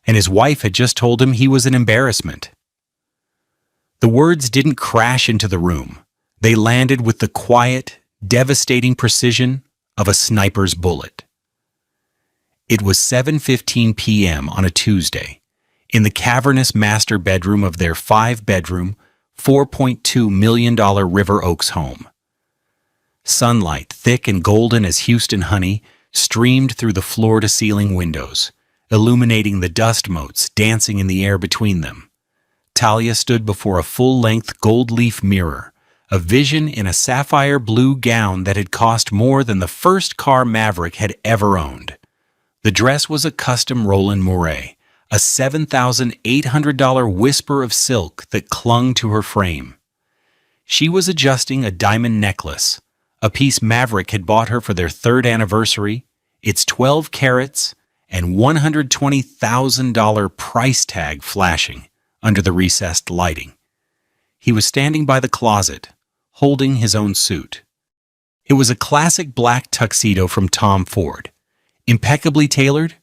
and his wife had just told him he was an embarrassment. The words didn't crash into the room. They landed with the quiet, devastating precision of a sniper's bullet. It was 7:15 p.m. on a Tuesday, in the cavernous master bedroom of their 5-bedroom, $4.2 million River Oaks home. Sunlight, thick and golden as Houston honey, streamed through the floor-to-ceiling windows, illuminating the dust motes dancing in the air between them. Talia stood before a full-length gold-leaf mirror, a vision in a sapphire blue gown that had cost more than the first car Maverick had ever owned. The dress was a custom Roland Mouret, a $7,800 whisper of silk that clung to her frame. She was adjusting a diamond necklace, a piece Maverick had bought her for their 3rd anniversary, its 12 carats and $120,000 price tag flashing under the recessed lighting. He was standing by the closet, holding his own suit. It was a classic black tuxedo from Tom Ford, impeccably tailored,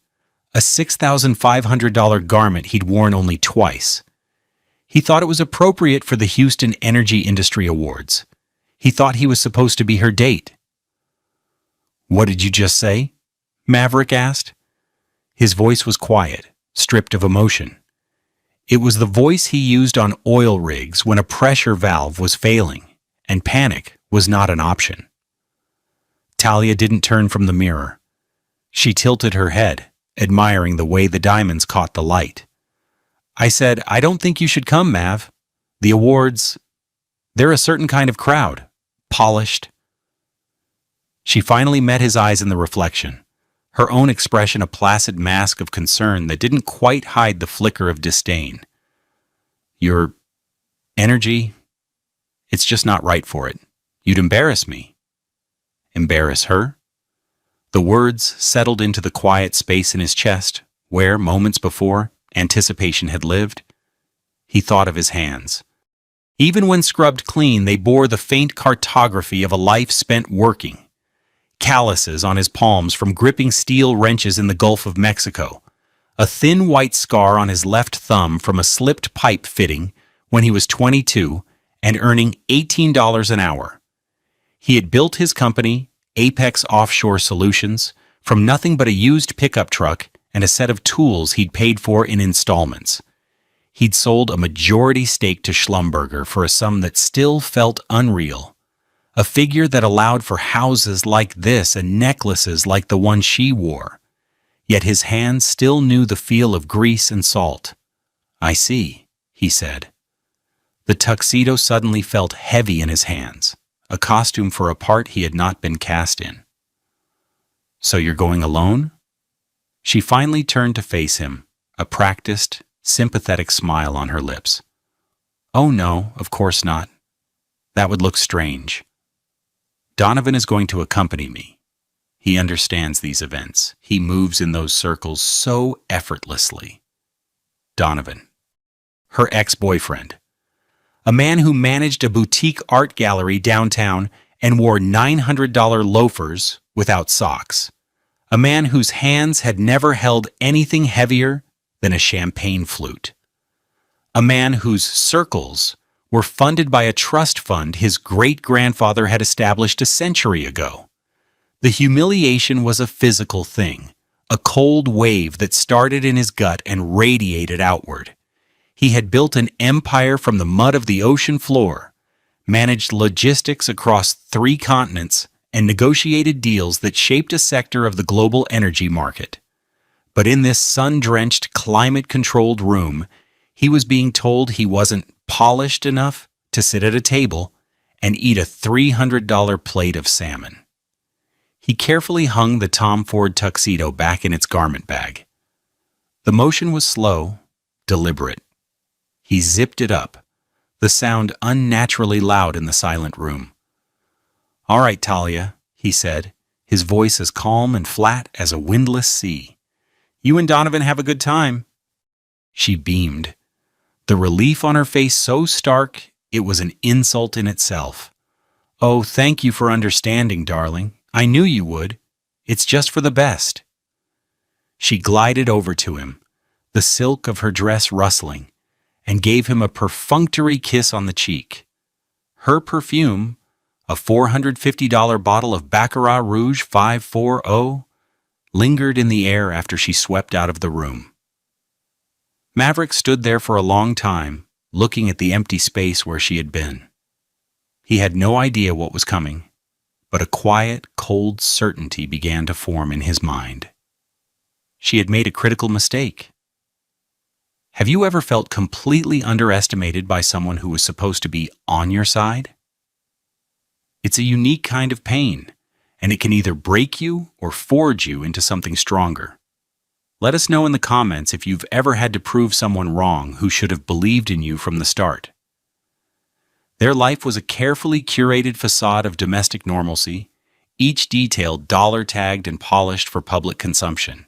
a $6,500 garment he'd worn only twice. He thought it was appropriate for the Houston Energy Industry Awards. He thought he was supposed to be her date. "What did you just say?" Maverick asked. His voice was quiet, stripped of emotion. It was the voice he used on oil rigs when a pressure valve was failing, and panic was not an option. Talia didn't turn from the mirror. She tilted her head, admiring the way the diamonds caught the light. "I said, I don't think you should come, Mav. The awards, they're a certain kind of crowd. Polished." She finally met his eyes in the reflection, her own expression a placid mask of concern that didn't quite hide the flicker of disdain. "Your energy, it's just not right for it. You'd embarrass me." Embarrass her? The words settled into the quiet space in his chest, where, moments before, anticipation had lived. He thought of his hands. Even when scrubbed clean, they bore the faint cartography of a life spent working. Calluses on his palms from gripping steel wrenches in the Gulf of Mexico, a thin white scar on his left thumb from a slipped pipe fitting when he was 22 and earning $18 an hour. He had built his company, Apex Offshore Solutions, from nothing but a used pickup truck and a set of tools he'd paid for in installments. He'd sold a majority stake to Schlumberger for a sum that still felt unreal, a figure that allowed for houses like this and necklaces like the one she wore. Yet his hands still knew the feel of grease and salt. "I see," he said. The tuxedo suddenly felt heavy in his hands, a costume for a part he had not been cast in. "So you're going alone?" She finally turned to face him, a practiced, sympathetic smile on her lips. "Oh no, of course not. That would look strange. Donovan is going to accompany me. He understands these events. He moves in those circles so effortlessly." Donovan. Her ex-boyfriend. A man who managed a boutique art gallery downtown and wore $900 loafers without socks. A man whose hands had never held anything heavier than a champagne flute. A man whose circles were funded by a trust fund his great-grandfather had established a century ago. The humiliation was a physical thing, a cold wave that started in his gut and radiated outward. He had built an empire from the mud of the ocean floor, managed logistics across 3 continents, and negotiated deals that shaped a sector of the global energy market. But in this sun-drenched, climate-controlled room, he was being told he wasn't polished enough to sit at a table and eat a $300 plate of salmon. He carefully hung the Tom Ford tuxedo back in its garment bag. The motion was slow, deliberate. He zipped it up, the sound unnaturally loud in the silent room. "All right, Talia," he said, his voice as calm and flat as a windless sea. "You and Donovan have a good time." She beamed, the relief on her face so stark it was an insult in itself. "Oh, thank you for understanding, darling. I knew you would. It's just for the best." She glided over to him, the silk of her dress rustling, and gave him a perfunctory kiss on the cheek. Her perfume, a $450 bottle of Baccarat Rouge 540, lingered in the air after she swept out of the room. Maverick stood there for a long time, looking at the empty space where she had been. He had no idea what was coming, but a quiet, cold certainty began to form in his mind. She had made a critical mistake. Have you ever felt completely underestimated by someone who was supposed to be on your side? It's a unique kind of pain, and it can either break you or forge you into something stronger. Let us know in the comments if you've ever had to prove someone wrong who should have believed in you from the start. Their life was a carefully curated facade of domestic normalcy, each detail dollar-tagged and polished for public consumption.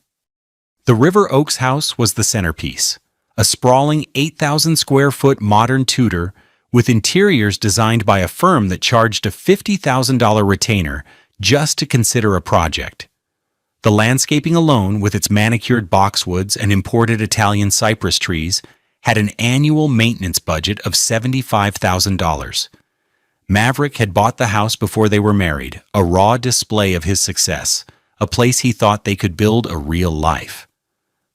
The River Oaks house was the centerpiece, a sprawling 8,000-square-foot modern Tudor with interiors designed by a firm that charged a $50,000 retainer just to consider a project. The landscaping alone, with its manicured boxwoods and imported Italian cypress trees, had an annual maintenance budget of $75,000. Maverick had bought the house before they were married, a raw display of his success, a place he thought they could build a real life.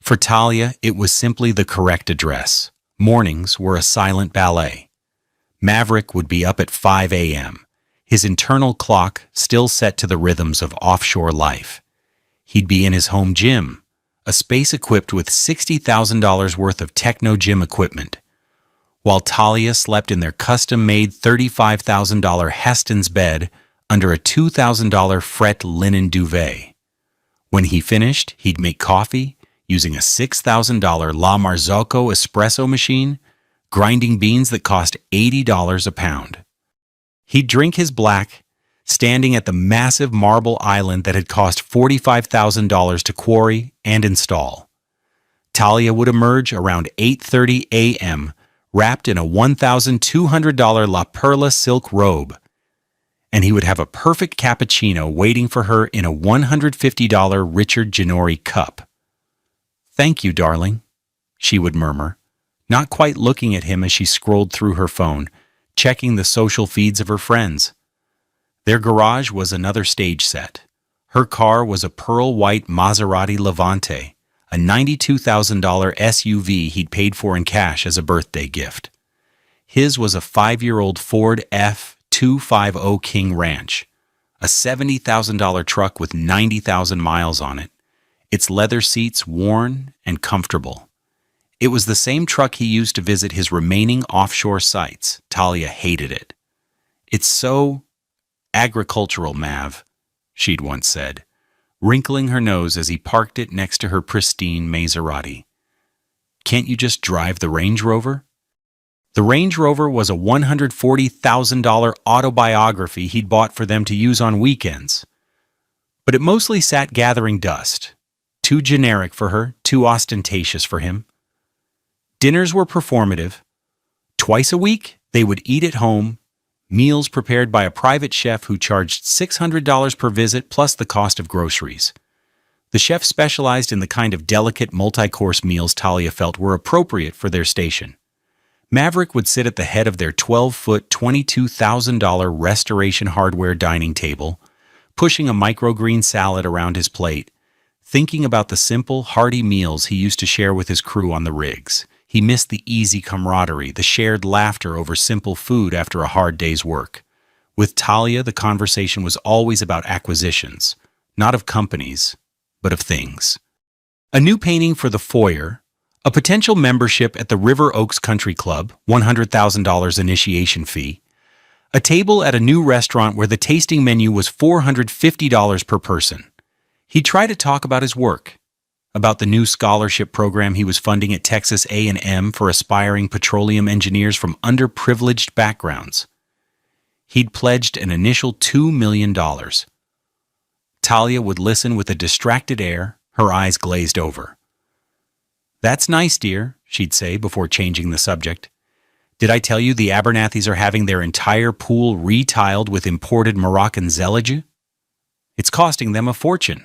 For Talia, it was simply the correct address. Mornings were a silent ballet. Maverick would be up at 5 a.m., his internal clock still set to the rhythms of offshore life. He'd be in his home gym, a space equipped with $60,000 worth of techno gym equipment, while Talia slept in their custom-made $35,000 Heston's bed under a $2,000 fret linen duvet. When he finished, he'd make coffee using a $6,000 La Marzocco espresso machine, grinding beans that cost $80 a pound. He'd drink his black, standing at the massive marble island that had cost $45,000 to quarry and install. Talia would emerge around 8:30 a.m., wrapped in a $1,200 La Perla silk robe, and he would have a perfect cappuccino waiting for her in a $150 Richard Ginori cup. "Thank you, darling," she would murmur, not quite looking at him as she scrolled through her phone, checking the social feeds of her friends. Their garage was another stage set. Her car was a pearl-white Maserati Levante, a $92,000 SUV he'd paid for in cash as a birthday gift. His was a 5-year-old Ford F-250 King Ranch, a $70,000 truck with 90,000 miles on it, its leather seats worn and comfortable. It was the same truck he used to visit his remaining offshore sites. Talia hated it. "It's so agricultural, Mav," she'd once said, wrinkling her nose as he parked it next to her pristine Maserati. "Can't you just drive the Range Rover?" The Range Rover was a $140,000 autobiography he'd bought for them to use on weekends. But it mostly sat gathering dust. Too generic for her, too ostentatious for him. Dinners were performative. Twice a week, they would eat at home, meals prepared by a private chef who charged $600 per visit plus the cost of groceries. The chef specialized in the kind of delicate multi-course meals Talia felt were appropriate for their station. Maverick would sit at the head of their 12-foot, $22,000 Restoration Hardware dining table, pushing a microgreen salad around his plate, thinking about the simple, hearty meals he used to share with his crew on the rigs. He missed the easy camaraderie, the shared laughter over simple food after a hard day's work. With Talia, the conversation was always about acquisitions, not of companies, but of things. A new painting for the foyer, a potential membership at the River Oaks Country Club, $100,000 initiation fee, a table at a new restaurant where the tasting menu was $450 per person. He'd try to talk about his work, about the new scholarship program he was funding at Texas A&M for aspiring petroleum engineers from underprivileged backgrounds. He'd pledged an initial $2 million. Talia would listen with a distracted air, her eyes glazed over. "That's nice, dear," she'd say before changing the subject. "Did I tell you the Abernathys are having their entire pool retiled with imported Moroccan zellige? It's costing them a fortune."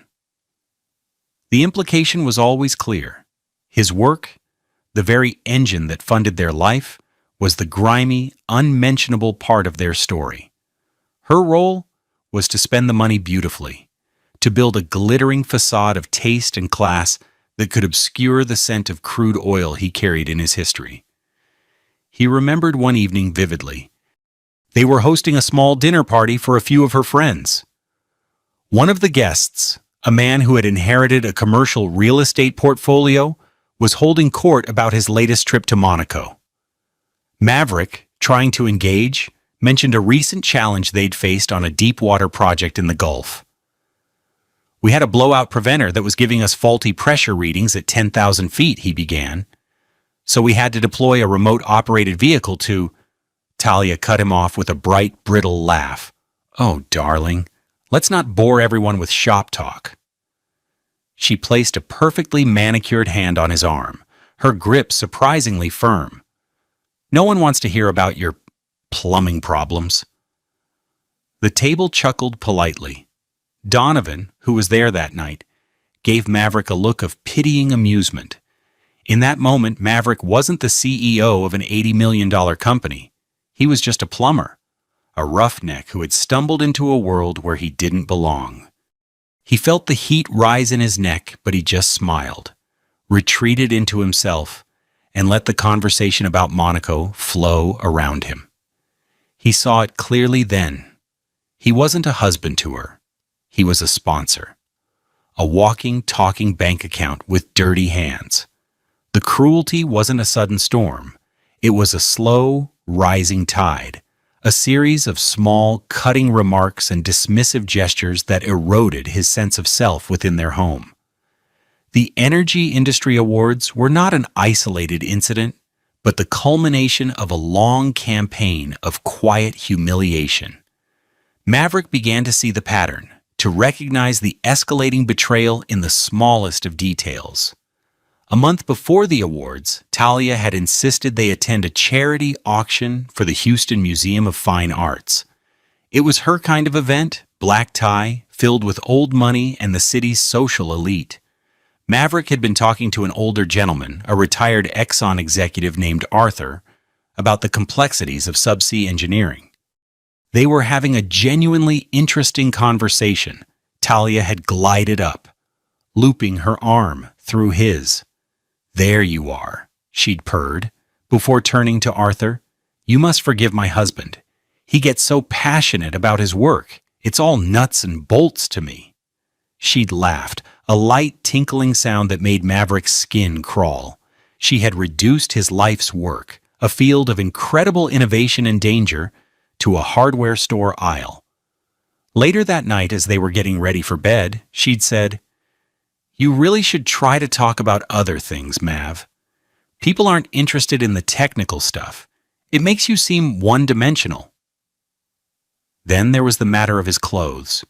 The implication was always clear. His work, the very engine that funded their life, was the grimy, unmentionable part of their story. Her role was to spend the money beautifully, to build a glittering facade of taste and class that could obscure the scent of crude oil he carried in his history. He remembered one evening vividly. They were hosting a small dinner party for a few of her friends. One of the guests, a man who had inherited a commercial real estate portfolio, was holding court about his latest trip to Monaco. Maverick, trying to engage, mentioned a recent challenge they'd faced on a deep-water project in the Gulf. "We had a blowout preventer that was giving us faulty pressure readings at 10,000 feet, he began. So we had to deploy a remote-operated vehicle to—" Talia cut him off with a bright, brittle laugh. "Oh, darling, let's not bore everyone with shop talk." She placed a perfectly manicured hand on his arm, her grip surprisingly firm. "No one wants to hear about your plumbing problems." The table chuckled politely. Donovan, who was there that night, gave Maverick a look of pitying amusement. In that moment, Maverick wasn't the CEO of an $80 million company. He was just a plumber, a roughneck who had stumbled into a world where he didn't belong. He felt the heat rise in his neck, but he just smiled, retreated into himself, and let the conversation about Monaco flow around him. He saw it clearly then. He wasn't a husband to her. He was a sponsor. A walking, talking bank account with dirty hands. The cruelty wasn't a sudden storm. It was a slow, rising tide, a series of small, cutting remarks and dismissive gestures that eroded his sense of self within their home. The Energy Industry Awards were not an isolated incident, but the culmination of a long campaign of quiet humiliation. Maverick began to see the pattern, to recognize the escalating betrayal in the smallest of details. A month before the awards, Talia had insisted they attend a charity auction for the Houston Museum of Fine Arts. It was her kind of event, black tie, filled with old money and the city's social elite. Maverick had been talking to an older gentleman, a retired Exxon executive named Arthur, about the complexities of subsea engineering. They were having a genuinely interesting conversation. Talia had glided up, looping her arm through his. "There you are," she'd purred, before turning to Arthur. "You must forgive my husband. He gets so passionate about his work. It's all nuts and bolts to me." She'd laughed, a light tinkling sound that made Maverick's skin crawl. She had reduced his life's work, a field of incredible innovation and danger, to a hardware store aisle. Later that night, as they were getting ready for bed, she'd said, "You really should try to talk about other things, Mav. People aren't interested in the technical stuff. It makes you seem one-dimensional." Then there was the matter of his clothes.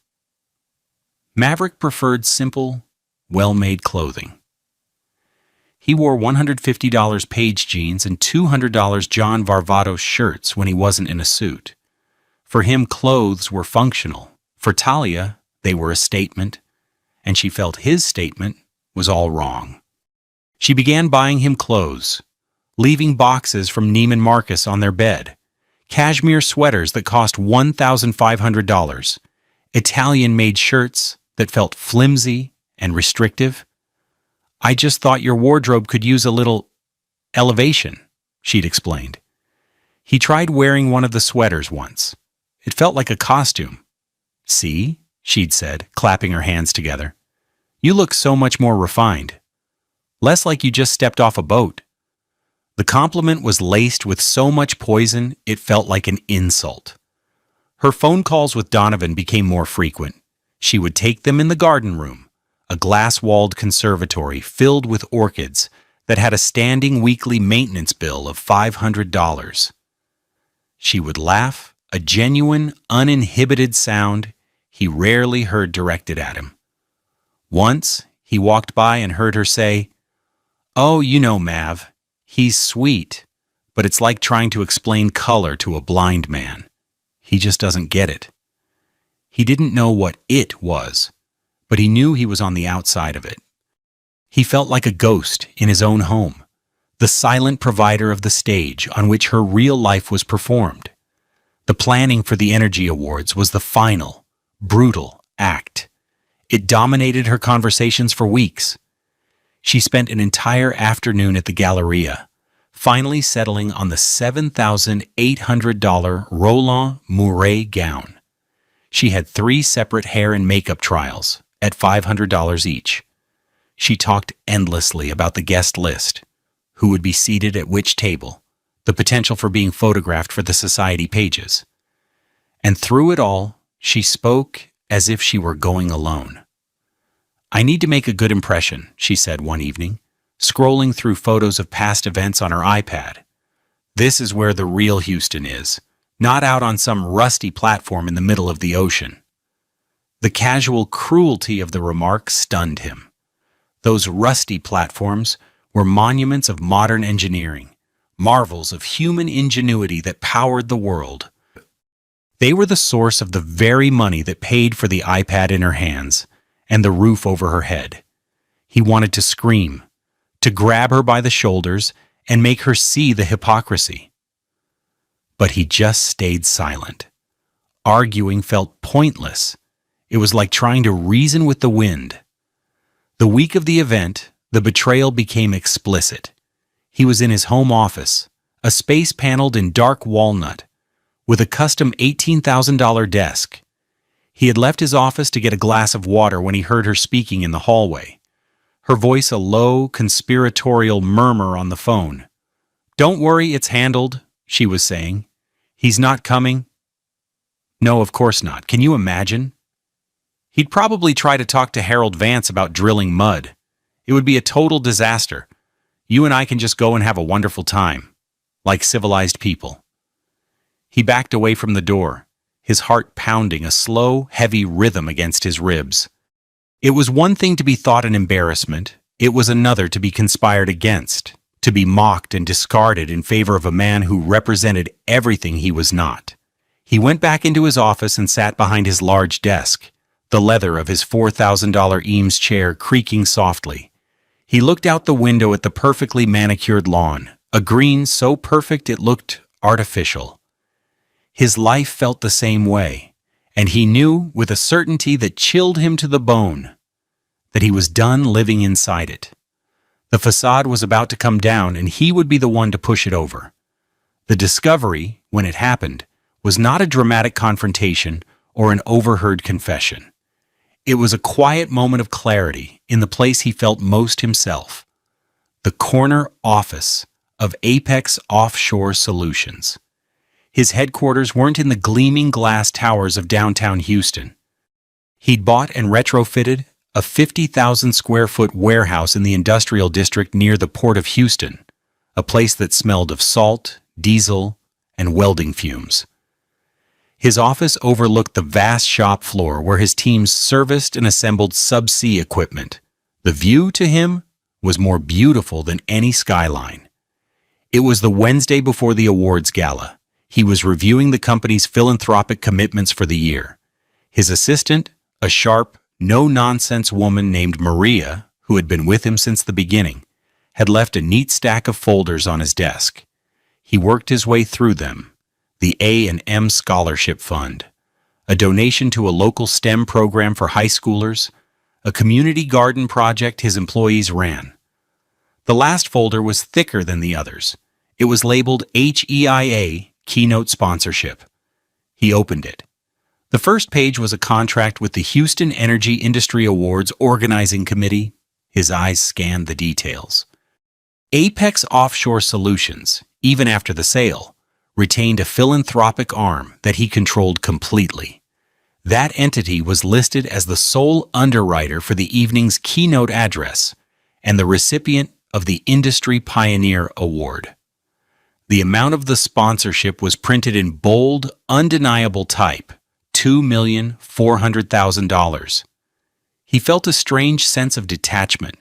Maverick preferred simple, well-made clothing. He wore $150 Page jeans and $200 John Varvatos shirts when he wasn't in a suit. For him, clothes were functional. For Talia, they were a statement, and she felt his statement was all wrong. She began buying him clothes, leaving boxes from Neiman Marcus on their bed, cashmere sweaters that cost $1,500, Italian-made shirts that felt flimsy and restrictive. "I just thought your wardrobe could use a little elevation," she'd explained. He tried wearing one of the sweaters once. It felt like a costume. "See?" she'd said, clapping her hands together. "You look so much more refined. Less like you just stepped off a boat." The compliment was laced with so much poison it felt like an insult. Her phone calls with Donovan became more frequent. She would take them in the garden room, a glass-walled conservatory filled with orchids that had a standing weekly maintenance bill of $500. She would laugh, a genuine, uninhibited sound he rarely heard directed at him. Once, he walked by and heard her say, "Oh, you know, Mav, he's sweet, but it's like trying to explain color to a blind man. He just doesn't get it." He didn't know what it was, but he knew he was on the outside of it. He felt like a ghost in his own home, the silent provider of the stage on which her real life was performed. The planning for the Energy Awards was the final, brutal act. It dominated her conversations for weeks. She spent an entire afternoon at the Galleria, finally settling on the $7,800 Roland Mouret gown. She had 3 separate hair and makeup trials at $500 each. She talked endlessly about the guest list, who would be seated at which table, the potential for being photographed for the society pages. And through it all, she spoke as if she were going alone. "I need to make a good impression," she said one evening, scrolling through photos of past events on her iPad. "This is where the real Houston is, not out on some rusty platform in the middle of the ocean." The casual cruelty of the remark stunned him. Those rusty platforms were monuments of modern engineering, marvels of human ingenuity that powered the world. They were the source of the very money that paid for the iPad in her hands and the roof over her head. He wanted to scream, to grab her by the shoulders and make her see the hypocrisy. But he just stayed silent. Arguing felt pointless. It was like trying to reason with the wind. The week of the event, the betrayal became explicit. He was in his home office, a space paneled in dark walnut, with a custom $18,000 desk. He had left his office to get a glass of water when he heard her speaking in the hallway, her voice a low, conspiratorial murmur on the phone. "Don't worry, it's handled," she was saying. "He's not coming." No, of course not. Can you imagine? He'd probably try to talk to Harold Vance about drilling mud. It would be a total disaster. You and I can just go and have a wonderful time, like civilized people. He backed away from the door, his heart pounding a slow, heavy rhythm against his ribs. It was one thing to be thought an embarrassment, it was another to be conspired against, to be mocked and discarded in favor of a man who represented everything he was not. He went back into his office and sat behind his large desk, the leather of his $4,000 Eames chair creaking softly. He looked out the window at the perfectly manicured lawn, a green so perfect it looked artificial. His life felt the same way, and he knew with a certainty that chilled him to the bone that he was done living inside it. The facade was about to come down, and he would be the one to push it over. The discovery, when it happened, was not a dramatic confrontation or an overheard confession. It was a quiet moment of clarity in the place he felt most himself, the corner office of Apex Offshore Solutions. His headquarters weren't in the gleaming glass towers of downtown Houston. He'd bought and retrofitted a 50,000 square foot warehouse in the industrial district near the Port of Houston, a place that smelled of salt, diesel, and welding fumes. His office overlooked the vast shop floor where his teams serviced and assembled subsea equipment. The view, to him, was more beautiful than any skyline. It was the Wednesday before the awards gala. He was reviewing the company's philanthropic commitments for the year. His assistant, a sharp, no-nonsense woman named Maria, who had been with him since the beginning, had left a neat stack of folders on his desk. He worked his way through them. The A&M Scholarship Fund, a donation to a local STEM program for high schoolers, a community garden project his employees ran. The last folder was thicker than the others. It was labeled HEIA, Keynote Sponsorship. He opened it. The first page was a contract with the Houston Energy Industry Awards Organizing Committee. His eyes scanned the details. Apex Offshore Solutions, even after the sale, retained a philanthropic arm that he controlled completely. That entity was listed as the sole underwriter for the evening's keynote address and the recipient of the Industry Pioneer Award. The amount of the sponsorship was printed in bold, undeniable type, $2,400,000. He felt a strange sense of detachment,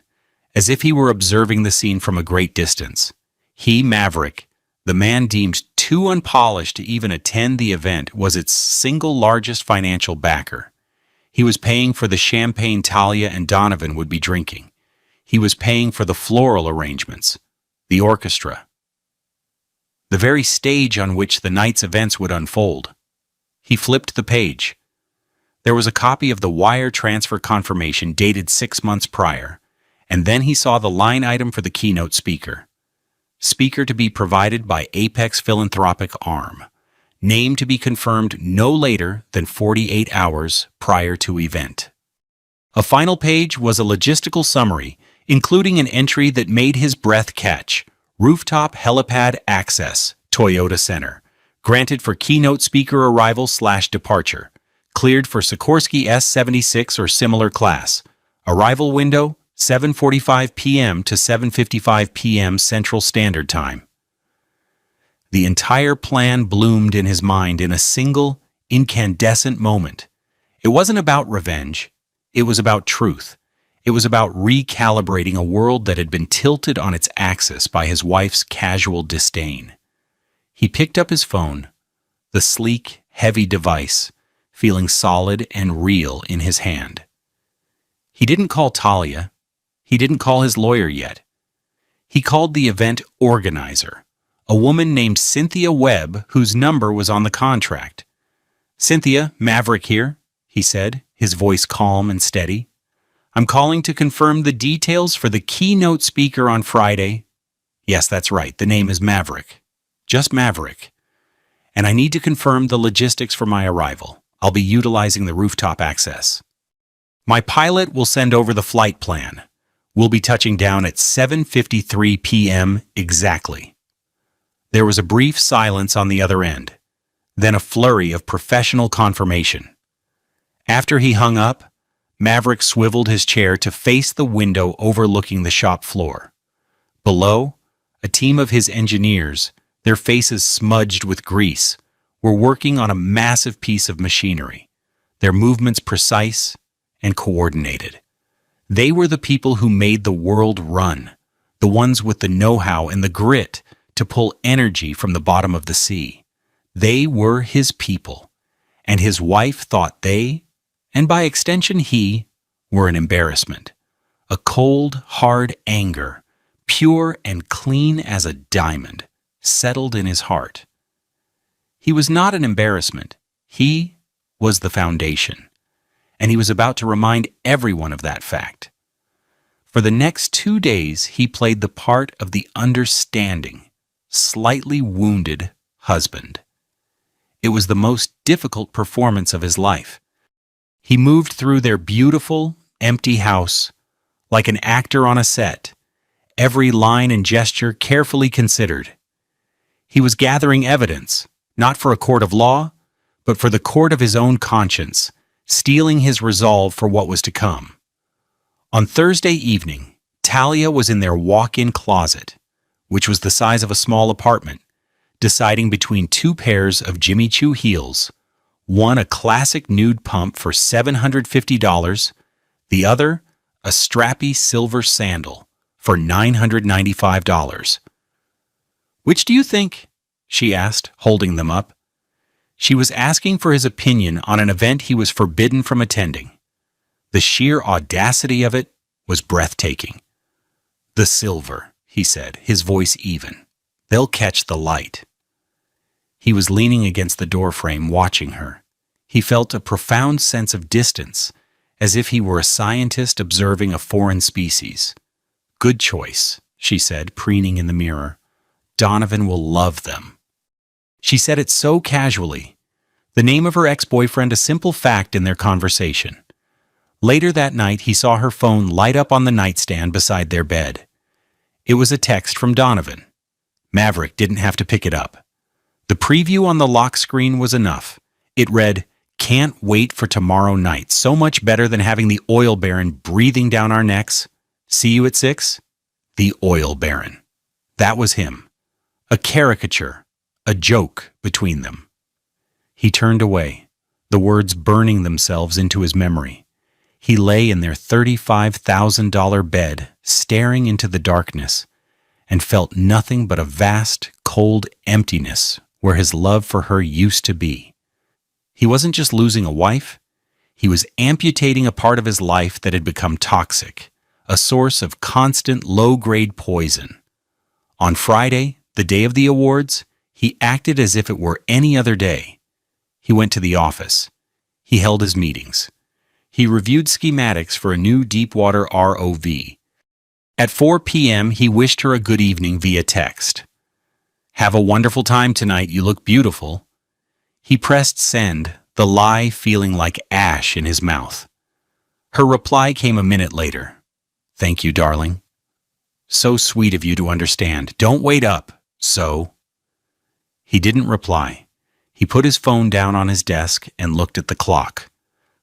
as if he were observing the scene from a great distance. He, Maverick, the man deemed too unpolished to even attend the event, was its single largest financial backer. He was paying for the champagne Talia and Donovan would be drinking. He was paying for the floral arrangements, the orchestra, the very stage on which the night's events would unfold. He flipped the page. There was a copy of the wire transfer confirmation dated 6 months prior, and then he saw the line item for the keynote speaker. Speaker to be provided by Apex Philanthropic Arm. Name to be confirmed no later than 48 hours prior to event. A final page was a logistical summary, including an entry that made his breath catch. Rooftop helipad access, Toyota Center. Granted for keynote speaker arrival/departure. Cleared for Sikorsky S-76 or similar class. Arrival window, 7:45 p.m. to 7:55 p.m. Central Standard Time. The entire plan bloomed in his mind in a single, incandescent moment. It wasn't about revenge. It was about truth. It was about recalibrating a world that had been tilted on its axis by his wife's casual disdain. He picked up his phone, the sleek, heavy device, feeling solid and real in his hand. He didn't call Talia. He didn't call his lawyer yet. He called the event organizer, a woman named Cynthia Webb, whose number was on the contract. "Cynthia, Maverick here," he said, his voice calm and steady. "I'm calling to confirm the details for the keynote speaker on Friday." Yes, that's right, the name is Maverick. Just Maverick. "And I need to confirm the logistics for my arrival. I'll be utilizing the rooftop access. My pilot will send over the flight plan. We'll be touching down at 7:53 p.m. exactly." There was a brief silence on the other end, then a flurry of professional confirmation. After he hung up, Maverick swiveled his chair to face the window overlooking the shop floor. Below, a team of his engineers, their faces smudged with grease, were working on a massive piece of machinery, their movements precise and coordinated. They were the people who made the world run, the ones with the know-how and the grit to pull energy from the bottom of the sea. They were his people, and his wife thought they, and by extension he, were an embarrassment. A cold, hard anger, pure and clean as a diamond, settled in his heart. He was not an embarrassment. He was the foundation, and he was about to remind everyone of that fact. For the next 2 days, he played the part of the understanding, slightly wounded husband. It was the most difficult performance of his life. He moved through their beautiful, empty house like an actor on a set, every line and gesture carefully considered. He was gathering evidence, not for a court of law, but for the court of his own conscience, steeling his resolve for what was to come. On Thursday evening, Talia was in their walk-in closet, which was the size of a small apartment, deciding between 2 pairs of Jimmy Choo heels, one a classic nude pump for $750, the other a strappy silver sandal for $995. "Which do you think?" she asked, holding them up. She was asking for his opinion on an event he was forbidden from attending. The sheer audacity of it was breathtaking. "The silver," he said, his voice even. "They'll catch the light." He was leaning against the doorframe, watching her. He felt a profound sense of distance, as if he were a scientist observing a foreign species. "Good choice," she said, preening in the mirror. "Donovan will love them." She said it so casually, the name of her ex-boyfriend a simple fact in their conversation. Later that night, he saw her phone light up on the nightstand beside their bed. It was a text from Donovan. Maverick didn't have to pick it up. The preview on the lock screen was enough. It read, "Can't wait for tomorrow night. So much better than having the oil baron breathing down our necks. See you at 6? The oil baron." That was him. A caricature, a joke between them. He turned away, the words burning themselves into his memory. He lay in their $35,000 bed, staring into the darkness, and felt nothing but a vast, cold emptiness where his love for her used to be. He wasn't just losing a wife, he was amputating a part of his life that had become toxic, a source of constant low-grade poison. On Friday, the day of the awards, he acted as if it were any other day. He went to the office. He held his meetings. He reviewed schematics for a new deepwater ROV. At 4 p.m., he wished her a good evening via text. "Have a wonderful time tonight, you look beautiful." He pressed send, the lie feeling like ash in his mouth. Her reply came a minute later. "Thank you, darling." "So sweet of you to understand. Don't wait up. So?" He didn't reply. He put his phone down on his desk and looked at the clock.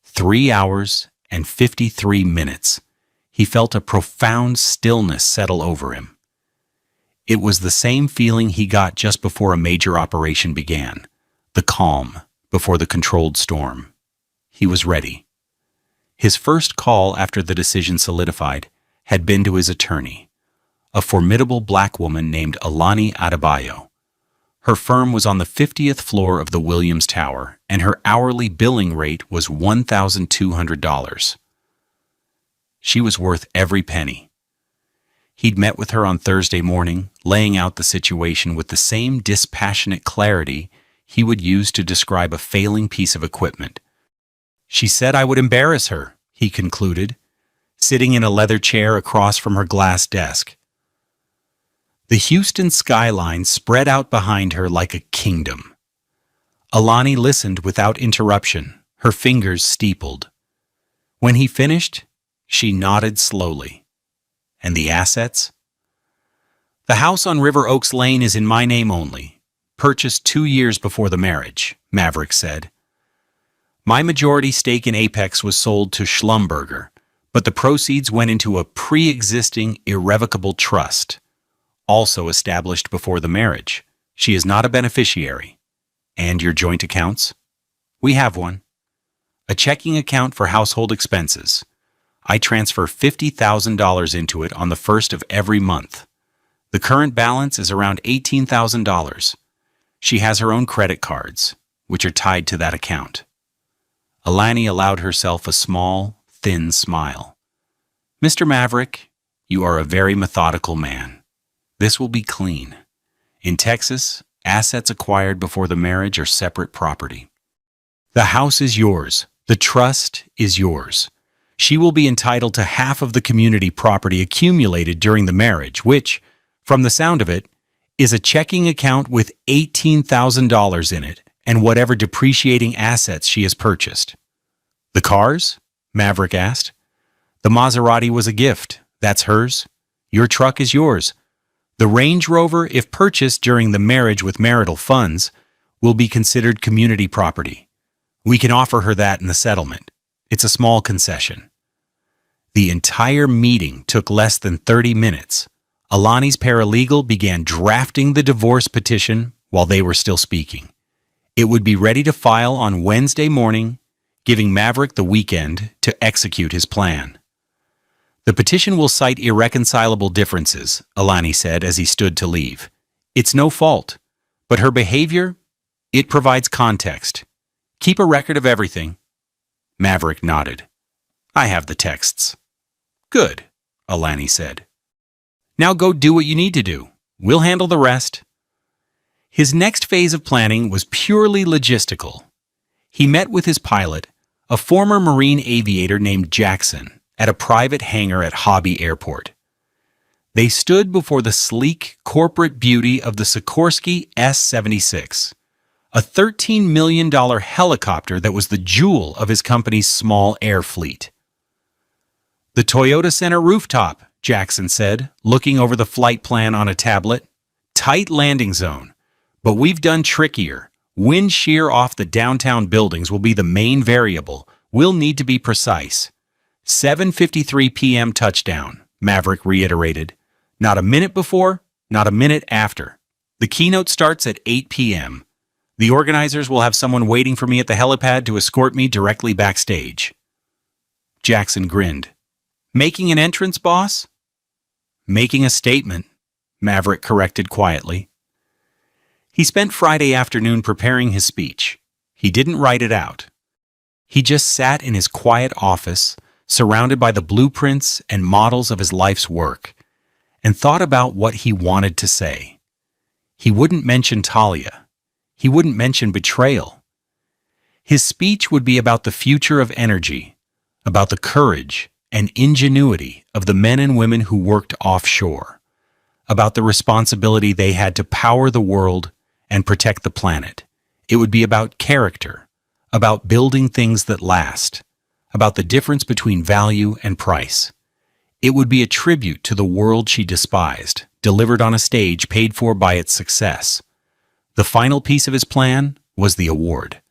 3 hours and 53 minutes. He felt a profound stillness settle over him. It was the same feeling he got just before a major operation began, the calm before the controlled storm. He was ready. His first call after the decision solidified had been to his attorney, a formidable black woman named Alani Adebayo. Her firm was on the 50th floor of the Williams Tower, and her hourly billing rate was $1,200. She was worth every penny. He'd met with her on Thursday morning, laying out the situation with the same dispassionate clarity he would use to describe a failing piece of equipment. "She said I would embarrass her," he concluded, sitting in a leather chair across from her glass desk. The Houston skyline spread out behind her like a kingdom. Alani listened without interruption, her fingers steepled. When he finished, she nodded slowly. "And the assets?" "The house on River Oaks Lane is in my name only, purchased 2 years before the marriage," Maverick said. "My majority stake in Apex was sold to Schlumberger, but the proceeds went into a pre-existing irrevocable trust, also established before the marriage. She is not a beneficiary." "And your joint accounts?" "We have one. A checking account for household expenses. I transfer $50,000 into it on the 1st of every month. The current balance is around $18,000. She has her own credit cards, which are tied to that account." Alani allowed herself a small, thin smile. "Mr. Maverick, you are a very methodical man. This will be clean. In Texas, assets acquired before the marriage are separate property. The house is yours. The trust is yours. She will be entitled to half of the community property accumulated during the marriage, which, from the sound of it, is a checking account with $18,000 in it and whatever depreciating assets she has purchased." "The cars?" Maverick asked. "The Maserati was a gift. That's hers. Your truck is yours. The Range Rover, if purchased during the marriage with marital funds, will be considered community property. We can offer her that in the settlement. It's a small concession." The entire meeting took less than 30 minutes. Alani's paralegal began drafting the divorce petition while they were still speaking. It would be ready to file on Wednesday morning, giving Maverick the weekend to execute his plan. "The petition will cite irreconcilable differences," Alani said as he stood to leave. "It's no fault, but her behavior, it provides context. Keep a record of everything." Maverick nodded. "I have the texts." "Good," Alani said. "Now go do what you need to do. We'll handle the rest." His next phase of planning was purely logistical. He met with his pilot, a former Marine aviator named Jackson, at a private hangar at Hobby Airport. They stood before the sleek corporate beauty of the Sikorsky S-76, a $13 million helicopter that was the jewel of his company's small air fleet. "The Toyota Center rooftop," Jackson said, looking over the flight plan on a tablet. "Tight landing zone, but we've done trickier. Wind shear off the downtown buildings will be the main variable. We'll need to be precise." 7:53 p.m. touchdown, Maverick reiterated. "Not a minute before, not a minute after. The keynote starts at 8 p.m. The organizers will have someone waiting for me at the helipad to escort me directly backstage." Jackson grinned. "Making an entrance, boss?" "Making a statement," Maverick corrected quietly. He spent Friday afternoon preparing his speech. He didn't write it out. He just sat in his quiet office, surrounded by the blueprints and models of his life's work, and thought about what he wanted to say. He wouldn't mention Talia. He wouldn't mention betrayal. His speech would be about the future of energy, about the courage and ingenuity of the men and women who worked offshore, about the responsibility they had to power the world and protect the planet. It would be about character, about building things that last, about the difference between value and price. It would be a tribute to the world she despised, delivered on a stage paid for by its success. The final piece of his plan was the award.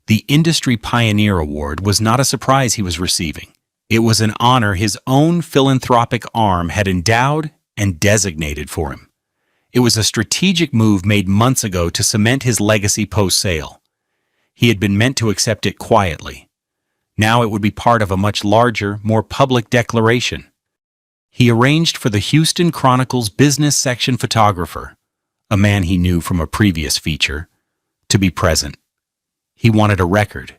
The Industry Pioneer Award was not a surprise he was receiving. It was an honor his own philanthropic arm had endowed and designated for him. It was a strategic move made months ago to cement his legacy post-sale. He had been meant to accept it quietly. Now it would be part of a much larger, more public declaration. He arranged for the Houston Chronicle's business section photographer, a man he knew from a previous feature, to be present. He wanted a record.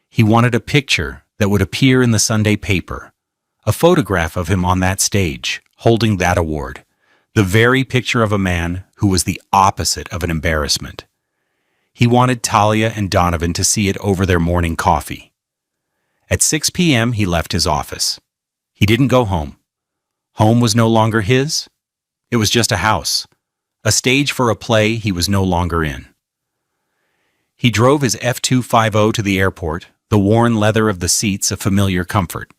He wanted a picture that would appear in the Sunday paper, a photograph of him on that stage, holding that award, the very picture of a man who was the opposite of an embarrassment. He wanted Talia and Donovan to see it over their morning coffee. At 6 p.m., he left his office. He didn't go home. Home was no longer his. It was just a house, a stage for a play he was no longer in. He drove his F250 to the airport, the worn leather of the seats a familiar comfort.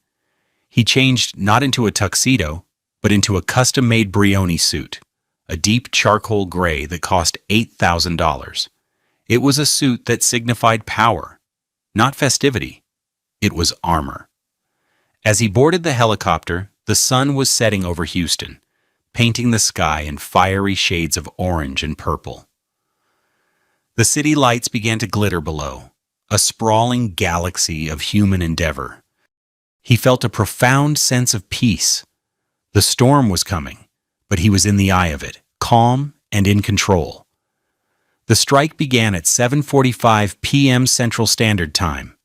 He changed not into a tuxedo, but into a custom-made Brioni suit, a deep charcoal gray that cost $8,000. It was a suit that signified power, not festivity. It was armor. As he boarded the helicopter, the sun was setting over Houston, painting the sky in fiery shades of orange and purple. The city lights began to glitter below, a sprawling galaxy of human endeavor. He felt a profound sense of peace. The storm was coming, but he was in the eye of it, calm and in control. The strike began at 7:45 p.m. Central Standard Time.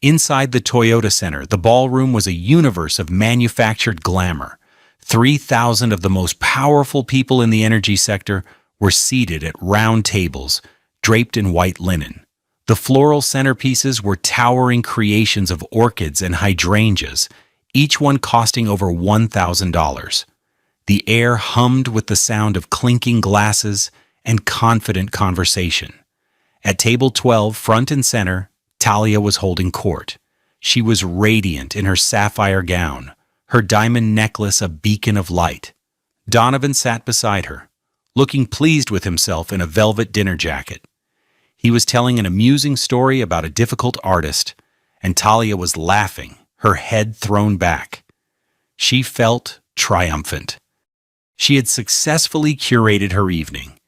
Inside the Toyota Center, the ballroom was a universe of manufactured glamour. 3,000 of the most powerful people in the energy sector were seated at round tables, draped in white linen. The floral centerpieces were towering creations of orchids and hydrangeas, each one costing over $1,000. The air hummed with the sound of clinking glasses and confident conversation. At table 12, front and center, Talia was holding court. She was radiant in her sapphire gown, her diamond necklace a beacon of light. Donovan sat beside her, looking pleased with himself in a velvet dinner jacket. He was telling an amusing story about a difficult artist, and Talia was laughing, her head thrown back. She felt triumphant. She had successfully curated her evening,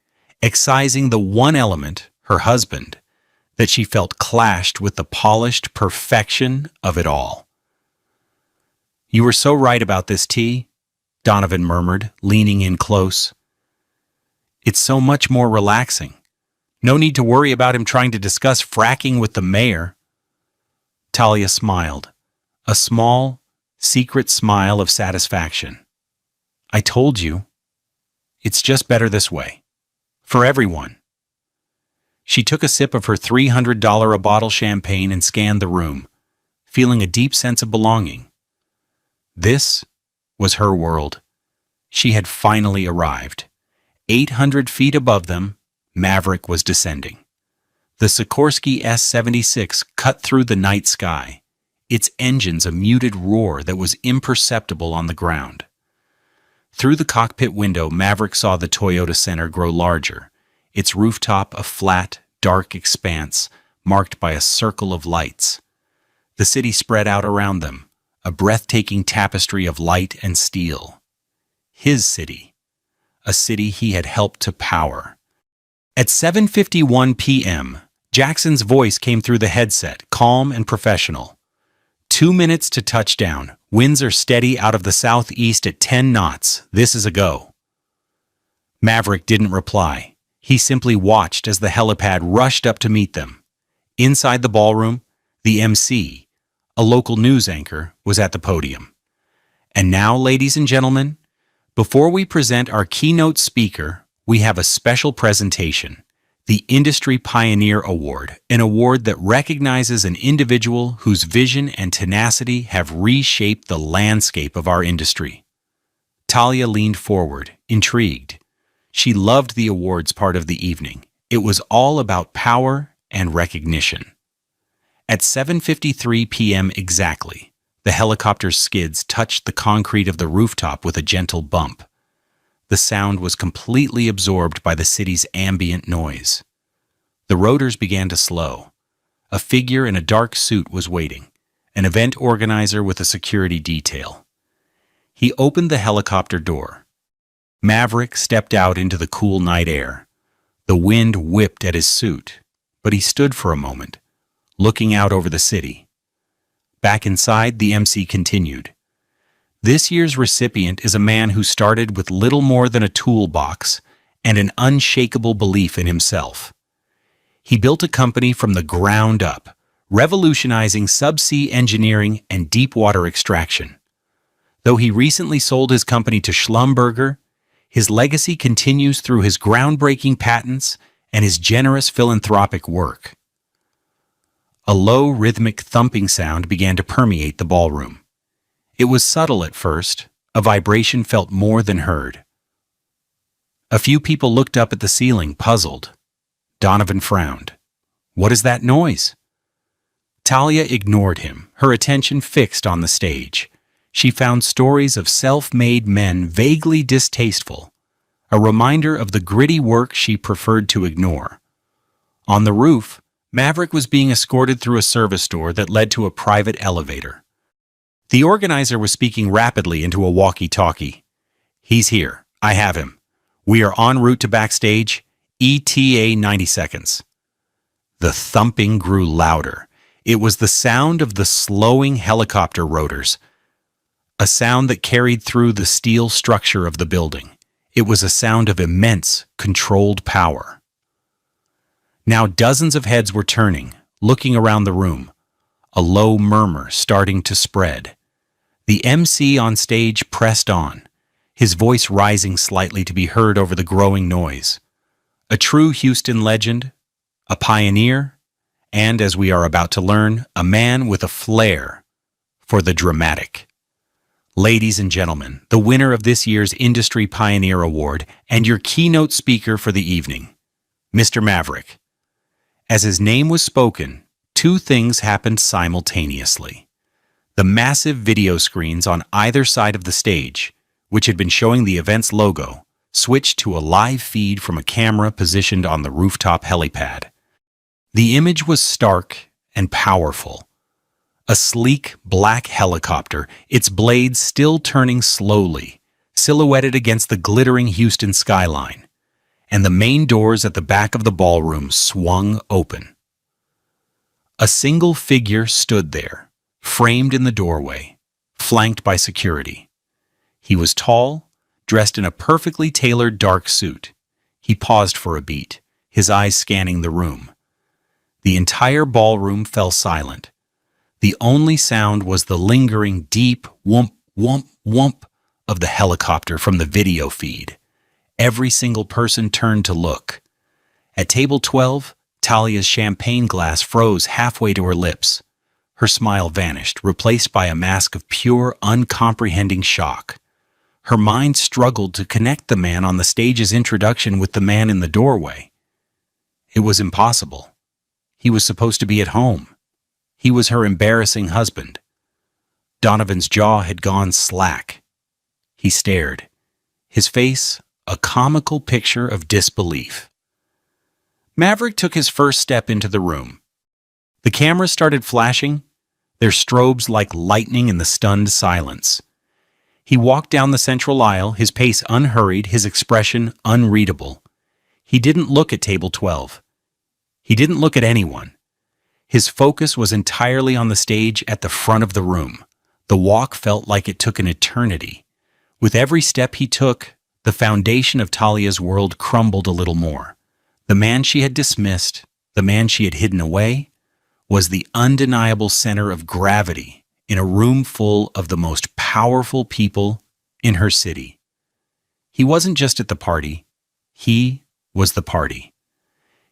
excising the one element, her husband, that she felt clashed with the polished perfection of it all. "You were so right about this, T," Donovan murmured, leaning in close. "It's so much more relaxing. No need to worry about him trying to discuss fracking with the mayor." Talia smiled, a small, secret smile of satisfaction. "I told you. It's just better this way. For everyone." She took a sip of her $300 a bottle champagne and scanned the room, feeling a deep sense of belonging. This was her world. She had finally arrived. 800 feet above them, Maverick was descending. The Sikorsky S-76 cut through the night sky, its engines a muted roar that was imperceptible on the ground. Through the cockpit window, Maverick saw the Toyota Center grow larger, its rooftop a flat, dark expanse marked by a circle of lights. The city spread out around them, a breathtaking tapestry of light and steel. His city, a city he had helped to power. At 7:51 p.m., Jackson's voice came through the headset, calm and professional. 2 minutes to touchdown. Winds are steady out of the southeast at 10 knots. This is a go. Maverick didn't reply. He simply watched as the helipad rushed up to meet them. Inside the ballroom, the MC, a local news anchor, was at the podium. And now, ladies and gentlemen, before we present our keynote speaker, we have a special presentation, the Industry Pioneer Award, an award that recognizes an individual whose vision and tenacity have reshaped the landscape of our industry. Talia leaned forward, intrigued. She loved the awards part of the evening. It was all about power and recognition. At 7:53 p.m. exactly, the helicopter's skids touched the concrete of the rooftop with a gentle bump. The sound was completely absorbed by the city's ambient noise. The rotors began to slow. A figure in a dark suit was waiting, an event organizer with a security detail. He opened the helicopter door. Maverick stepped out into the cool night air. The wind whipped at his suit, but he stood for a moment, looking out over the city. Back inside, the MC continued. This year's recipient is a man who started with little more than a toolbox and an unshakable belief in himself. He built a company from the ground up, revolutionizing subsea engineering and deep water extraction. Though he recently sold his company to Schlumberger, his legacy continues through his groundbreaking patents and his generous philanthropic work. A low, rhythmic thumping sound began to permeate the ballroom. It was subtle at first, a vibration felt more than heard. A few people looked up at the ceiling, puzzled. Donovan frowned. "What is that noise?" Talia ignored him, her attention fixed on the stage. She found stories of self-made men vaguely distasteful, a reminder of the gritty work she preferred to ignore. On the roof, Maverick was being escorted through a service door that led to a private elevator. The organizer was speaking rapidly into a walkie-talkie. "He's here. I have him. We are en route to backstage. ETA 90 seconds. The thumping grew louder. It was the sound of the slowing helicopter rotors, a sound that carried through the steel structure of the building. It was a sound of immense, controlled power. Now dozens of heads were turning, looking around the room, a low murmur starting to spread. The MC on stage pressed on, his voice rising slightly to be heard over the growing noise. A true Houston legend, a pioneer, and, as we are about to learn, a man with a flair for the dramatic. Ladies and gentlemen, the winner of this year's Industry Pioneer Award and your keynote speaker for the evening, Mr. Maverick. As his name was spoken, two things happened simultaneously. The massive video screens on either side of the stage, which had been showing the event's logo, switched to a live feed from a camera positioned on the rooftop helipad. The image was stark and powerful. A sleek, black helicopter, its blades still turning slowly, silhouetted against the glittering Houston skyline, and the main doors at the back of the ballroom swung open. A single figure stood there, framed in the doorway, flanked by security. He was tall, dressed in a perfectly tailored dark suit. He paused for a beat, his eyes scanning the room. The entire ballroom fell silent. The only sound was the lingering deep whoomp, whoomp, whoomp of the helicopter from the video feed. Every single person turned to look. At table 12, Talia's champagne glass froze halfway to her lips. Her smile vanished, replaced by a mask of pure, uncomprehending shock. Her mind struggled to connect the man on the stage's introduction with the man in the doorway. It was impossible. He was supposed to be at home. He was her embarrassing husband. Donovan's jaw had gone slack. He stared, his face a comical picture of disbelief. Maverick took his first step into the room. The cameras started flashing, their strobes like lightning in the stunned silence. He walked down the central aisle, his pace unhurried, his expression unreadable. He didn't look at table 12. He didn't look at anyone. His focus was entirely on the stage at the front of the room. The walk felt like it took an eternity. With every step he took, the foundation of Talia's world crumbled a little more. The man she had dismissed, the man she had hidden away, was the undeniable center of gravity in a room full of the most powerful people in her city. He wasn't just at the party, he was the party.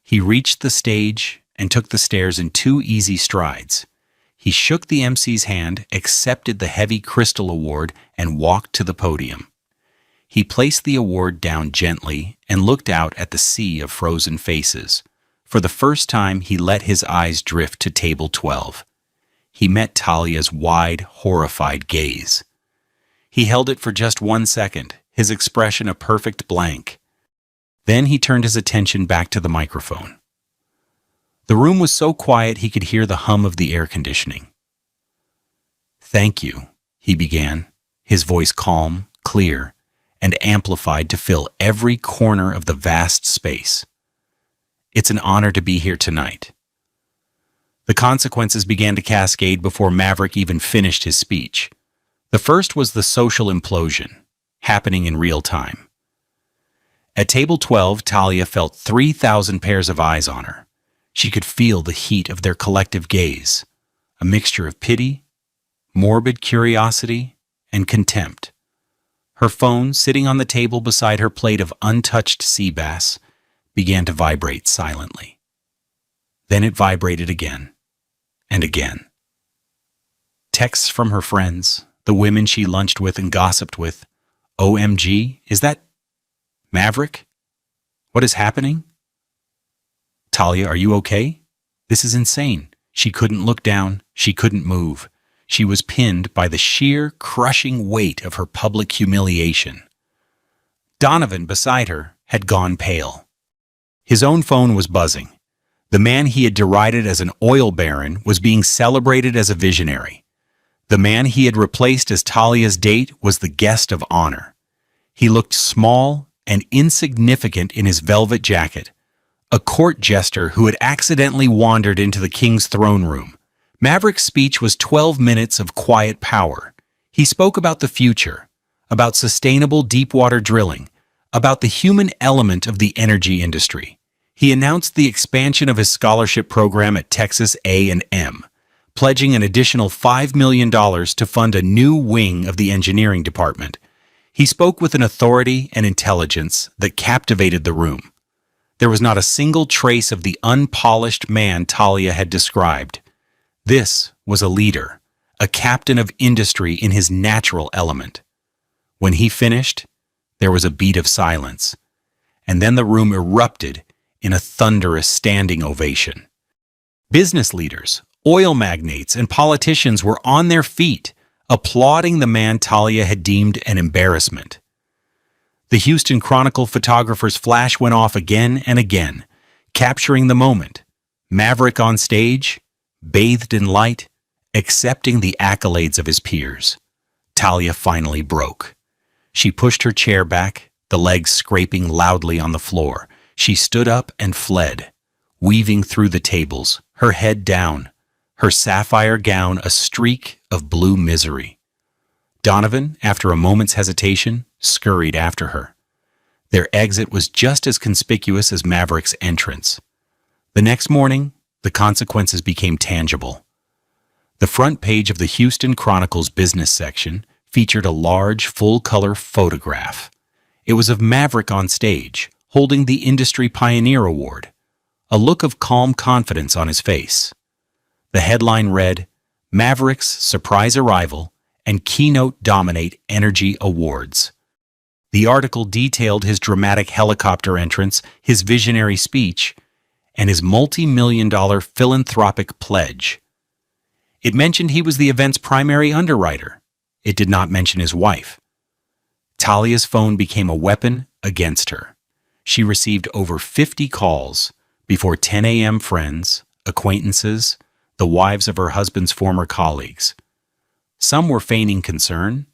He reached the stage and took the stairs in 2 easy strides. He shook the MC's hand, accepted the heavy crystal award, and walked to the podium. He placed the award down gently and looked out at the sea of frozen faces. For the first time, he let his eyes drift to table 12. He met Talia's wide, horrified gaze. He held it for just 1 second, his expression a perfect blank. Then he turned his attention back to the microphone. The room was so quiet he could hear the hum of the air conditioning. "Thank you," he began, his voice calm, clear, and amplified to fill every corner of the vast space. "It's an honor to be here tonight." The consequences began to cascade before Maverick even finished his speech. The first was the social implosion, happening in real time. At table 12, Talia felt 3,000 pairs of eyes on her. She could feel the heat of their collective gaze, a mixture of pity, morbid curiosity, and contempt. Her phone, sitting on the table beside her plate of untouched sea bass, began to vibrate silently. Then it vibrated again, and again. Texts from her friends, the women she lunched with and gossiped with. "OMG, is that Maverick? What is happening? Talia, are you okay? This is insane." She couldn't look down. She couldn't move. She was pinned by the sheer, crushing weight of her public humiliation. Donovan, beside her, had gone pale. His own phone was buzzing. The man he had derided as an oil baron was being celebrated as a visionary. The man he had replaced as Talia's date was the guest of honor. He looked small and insignificant in his velvet jacket, a court jester who had accidentally wandered into the king's throne room. Maverick's speech was 12 minutes of quiet power. He spoke about the future, about sustainable deepwater drilling, about the human element of the energy industry. He announced the expansion of his scholarship program at Texas A&M, pledging an additional $5 million to fund a new wing of the engineering department. He spoke with an authority and intelligence that captivated the room. There was not a single trace of the unpolished man Talia had described. This was a leader, a captain of industry in his natural element. When he finished, there was a beat of silence, and then the room erupted in a thunderous standing ovation. Business leaders, oil magnates, and politicians were on their feet, applauding the man Talia had deemed an embarrassment. The Houston Chronicle photographer's flash went off again and again, capturing the moment. Maverick on stage, bathed in light, accepting the accolades of his peers. Talia finally broke. She pushed her chair back, the legs scraping loudly on the floor. She stood up and fled, weaving through the tables, her head down, her sapphire gown a streak of blue misery. Donovan, after a moment's hesitation, scurried after her. Their exit was just as conspicuous as Maverick's entrance. The next morning, the consequences became tangible. The front page of the Houston Chronicle's business section featured a large, full-color photograph. It was of Maverick on stage, holding the Industry Pioneer Award, a look of calm confidence on his face. The headline read, "Maverick's Surprise Arrival and Keynote Dominate Energy Awards." The article detailed his dramatic helicopter entrance, his visionary speech, and his multi-million-dollar philanthropic pledge. It mentioned he was the event's primary underwriter. It did not mention his wife. Talia's phone became a weapon against her. She received over 50 calls before 10 a.m. friends, acquaintances, the wives of her husband's former colleagues. Some were feigning concern,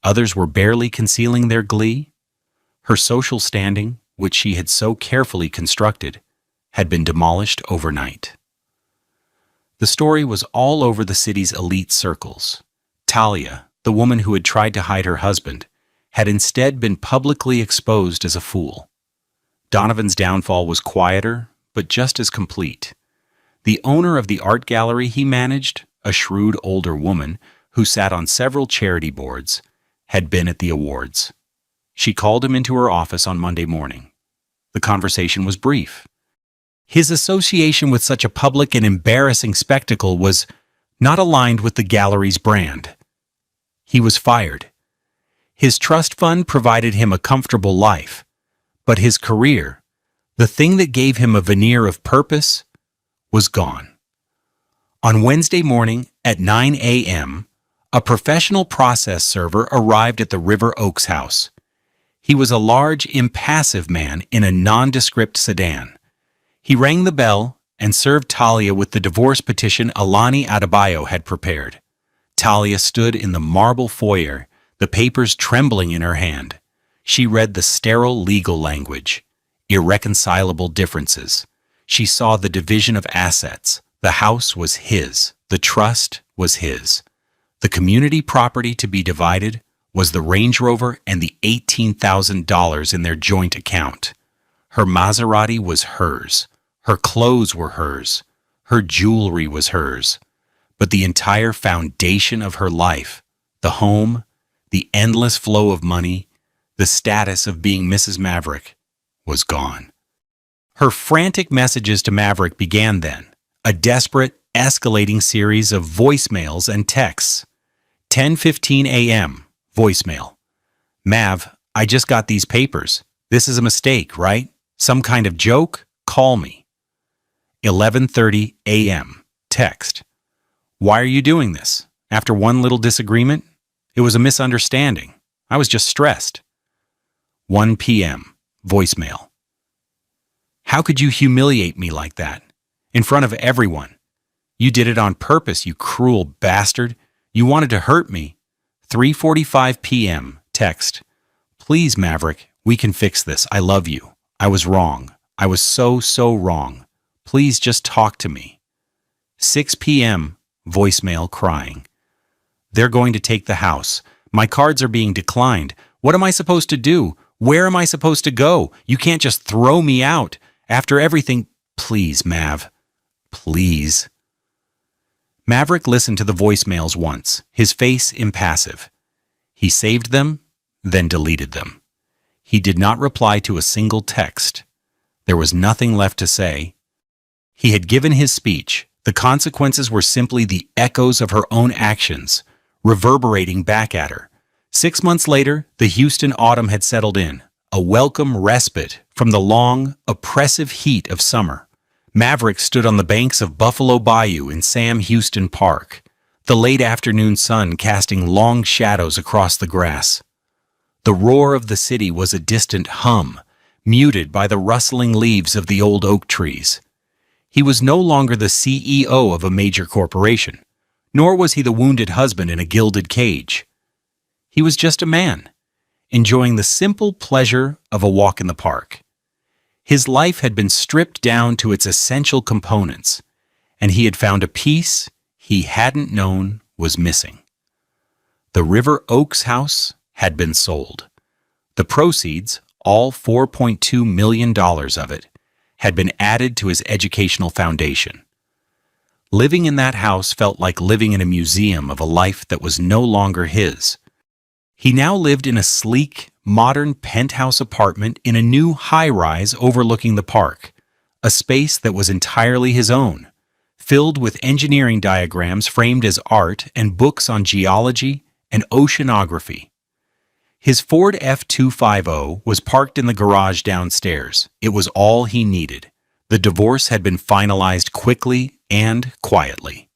others were barely concealing their glee. Her social standing, which she had so carefully constructed, had been demolished overnight. The story was all over the city's elite circles. Talia, the woman who had tried to hide her husband, had instead been publicly exposed as a fool. Donovan's downfall was quieter, but just as complete. The owner of the art gallery he managed, a shrewd older woman who sat on several charity boards, had been at the awards. She called him into her office on Monday morning. The conversation was brief. His association with such a public and embarrassing spectacle was not aligned with the gallery's brand. He was fired. His trust fund provided him a comfortable life, but his career, the thing that gave him a veneer of purpose, was gone. On Wednesday morning at 9 a.m., a professional process server arrived at the River Oaks house. He was a large, impassive man in a nondescript sedan. He rang the bell and served Talia with the divorce petition Alani Adebayo had prepared. Talia stood in the marble foyer, the papers trembling in her hand. She read the sterile legal language, irreconcilable differences. She saw the division of assets. The house was his. The trust was his. The community property to be divided was the Range Rover and the $18,000 in their joint account. Her Maserati was hers. Her clothes were hers. Her jewelry was hers. But the entire foundation of her life, the home, the endless flow of money, the status of being Mrs. Maverick, was gone. Her frantic messages to Maverick began then, a desperate, escalating series of voicemails and texts. 10:15 a.m., voicemail. Mav, I just got these papers. This is a mistake, right? Some kind of joke? Call me. 11:30 a.m., text. Why are you doing this? After one little disagreement? It was a misunderstanding. I was just stressed. 1 p.m., voicemail. How could you humiliate me like that? In front of everyone. You did it on purpose, you cruel bastard. You wanted to hurt me. 3:45 p.m., text. Please, Maverick, we can fix this. I love you. I was wrong. I was so wrong. Please just talk to me. 6 p.m., voicemail crying. They're going to take the house. My cards are being declined. What am I supposed to do? Where am I supposed to go? You can't just throw me out. After everything, please, Mav. Please. Maverick listened to the voicemails once, his face impassive. He saved them, then deleted them. He did not reply to a single text. There was nothing left to say. He had given his speech. The consequences were simply the echoes of her own actions, reverberating back at her. 6 months later, the Houston autumn had settled in, a welcome respite from the long, oppressive heat of summer. Maverick stood on the banks of Buffalo Bayou in Sam Houston Park, the late afternoon sun casting long shadows across the grass. The roar of the city was a distant hum, muted by the rustling leaves of the old oak trees. He was no longer the CEO of a major corporation, nor was he the wounded husband in a gilded cage. He was just a man, enjoying the simple pleasure of a walk in the park. His life had been stripped down to its essential components, and he had found a peace he hadn't known was missing. The River Oaks house had been sold. The proceeds, all $4.2 million of it, had been added to his educational foundation. Living in that house felt like living in a museum of a life that was no longer his. He now lived in a sleek, modern penthouse apartment in a new high-rise overlooking the park, a space that was entirely his own, filled with engineering diagrams framed as art and books on geology and oceanography. His Ford F-250 was parked in the garage downstairs. It was all he needed. The divorce had been finalized quickly and quietly.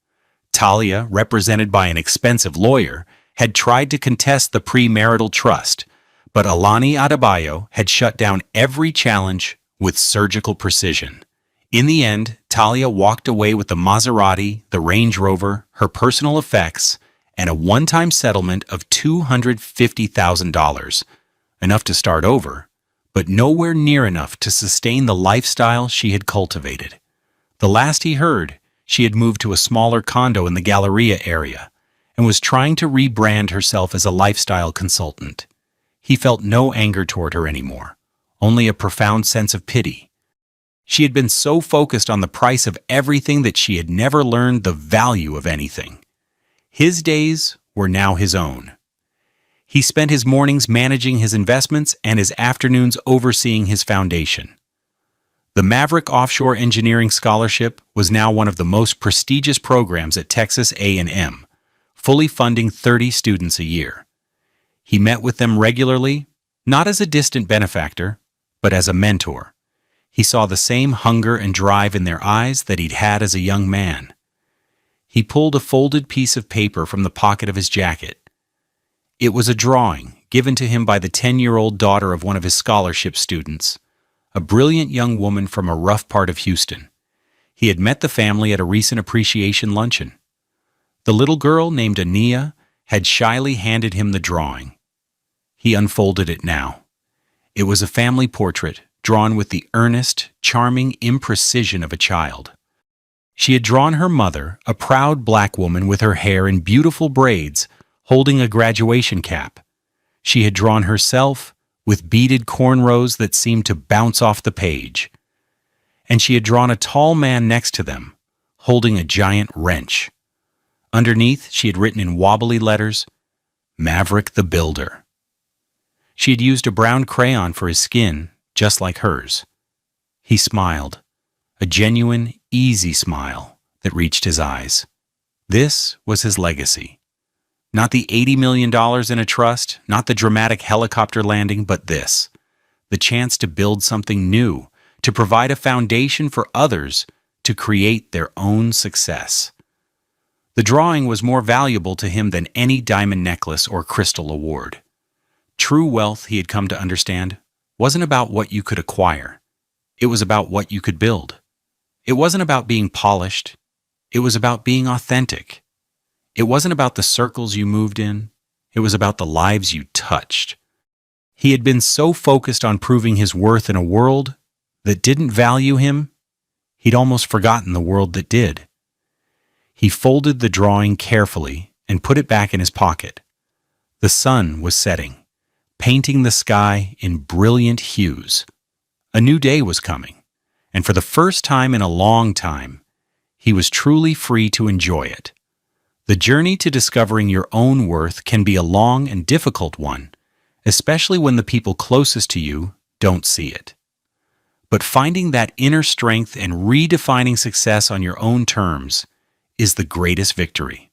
Talia, represented by an expensive lawyer, had tried to contest the premarital trust, but Alani Adebayo had shut down every challenge with surgical precision. In the end, Talia walked away with the Maserati, the Range Rover, her personal effects, and a one-time settlement of $250,000, enough to start over, but nowhere near enough to sustain the lifestyle she had cultivated. The last he heard, she had moved to a smaller condo in the Galleria area and was trying to rebrand herself as a lifestyle consultant. He felt no anger toward her anymore, only a profound sense of pity. She had been so focused on the price of everything that she had never learned the value of anything. His days were now his own. He spent his mornings managing his investments and his afternoons overseeing his foundation. The Maverick Offshore Engineering Scholarship was now one of the most prestigious programs at Texas A&M, fully funding 30 students a year. He met with them regularly, not as a distant benefactor, but as a mentor. He saw the same hunger and drive in their eyes that he'd had as a young man. He pulled a folded piece of paper from the pocket of his jacket. It was a drawing given to him by the 10-year-old daughter of one of his scholarship students, a brilliant young woman from a rough part of Houston. He had met the family at a recent appreciation luncheon. The little girl, named Ania, had shyly handed him the drawing. He unfolded it now. It was a family portrait drawn with the earnest, charming imprecision of a child. She had drawn her mother, a proud black woman with her hair in beautiful braids, holding a graduation cap. She had drawn herself with beaded cornrows that seemed to bounce off the page. And she had drawn a tall man next to them, holding a giant wrench. Underneath, she had written in wobbly letters, "Maverick the Builder." She had used a brown crayon for his skin, just like hers. He smiled, a genuine, easy smile that reached his eyes. This was his legacy. Not the $80 million in a trust, not the dramatic helicopter landing, but this, the chance to build something new, to provide a foundation for others to create their own success. The drawing was more valuable to him than any diamond necklace or crystal award. True wealth, he had come to understand, wasn't about what you could acquire. It was about what you could build. It wasn't about being polished. It was about being authentic. It wasn't about the circles you moved in. It was about the lives you touched. He had been so focused on proving his worth in a world that didn't value him, he'd almost forgotten the world that did. He folded the drawing carefully and put it back in his pocket. The sun was setting, painting the sky in brilliant hues. A new day was coming, and for the first time in a long time, he was truly free to enjoy it. The journey to discovering your own worth can be a long and difficult one, especially when the people closest to you don't see it. But finding that inner strength and redefining success on your own terms is the greatest victory.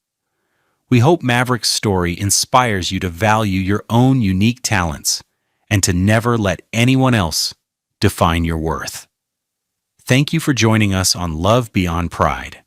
We hope Maverick's story inspires you to value your own unique talents and to never let anyone else define your worth. Thank you for joining us on Love Beyond Pride.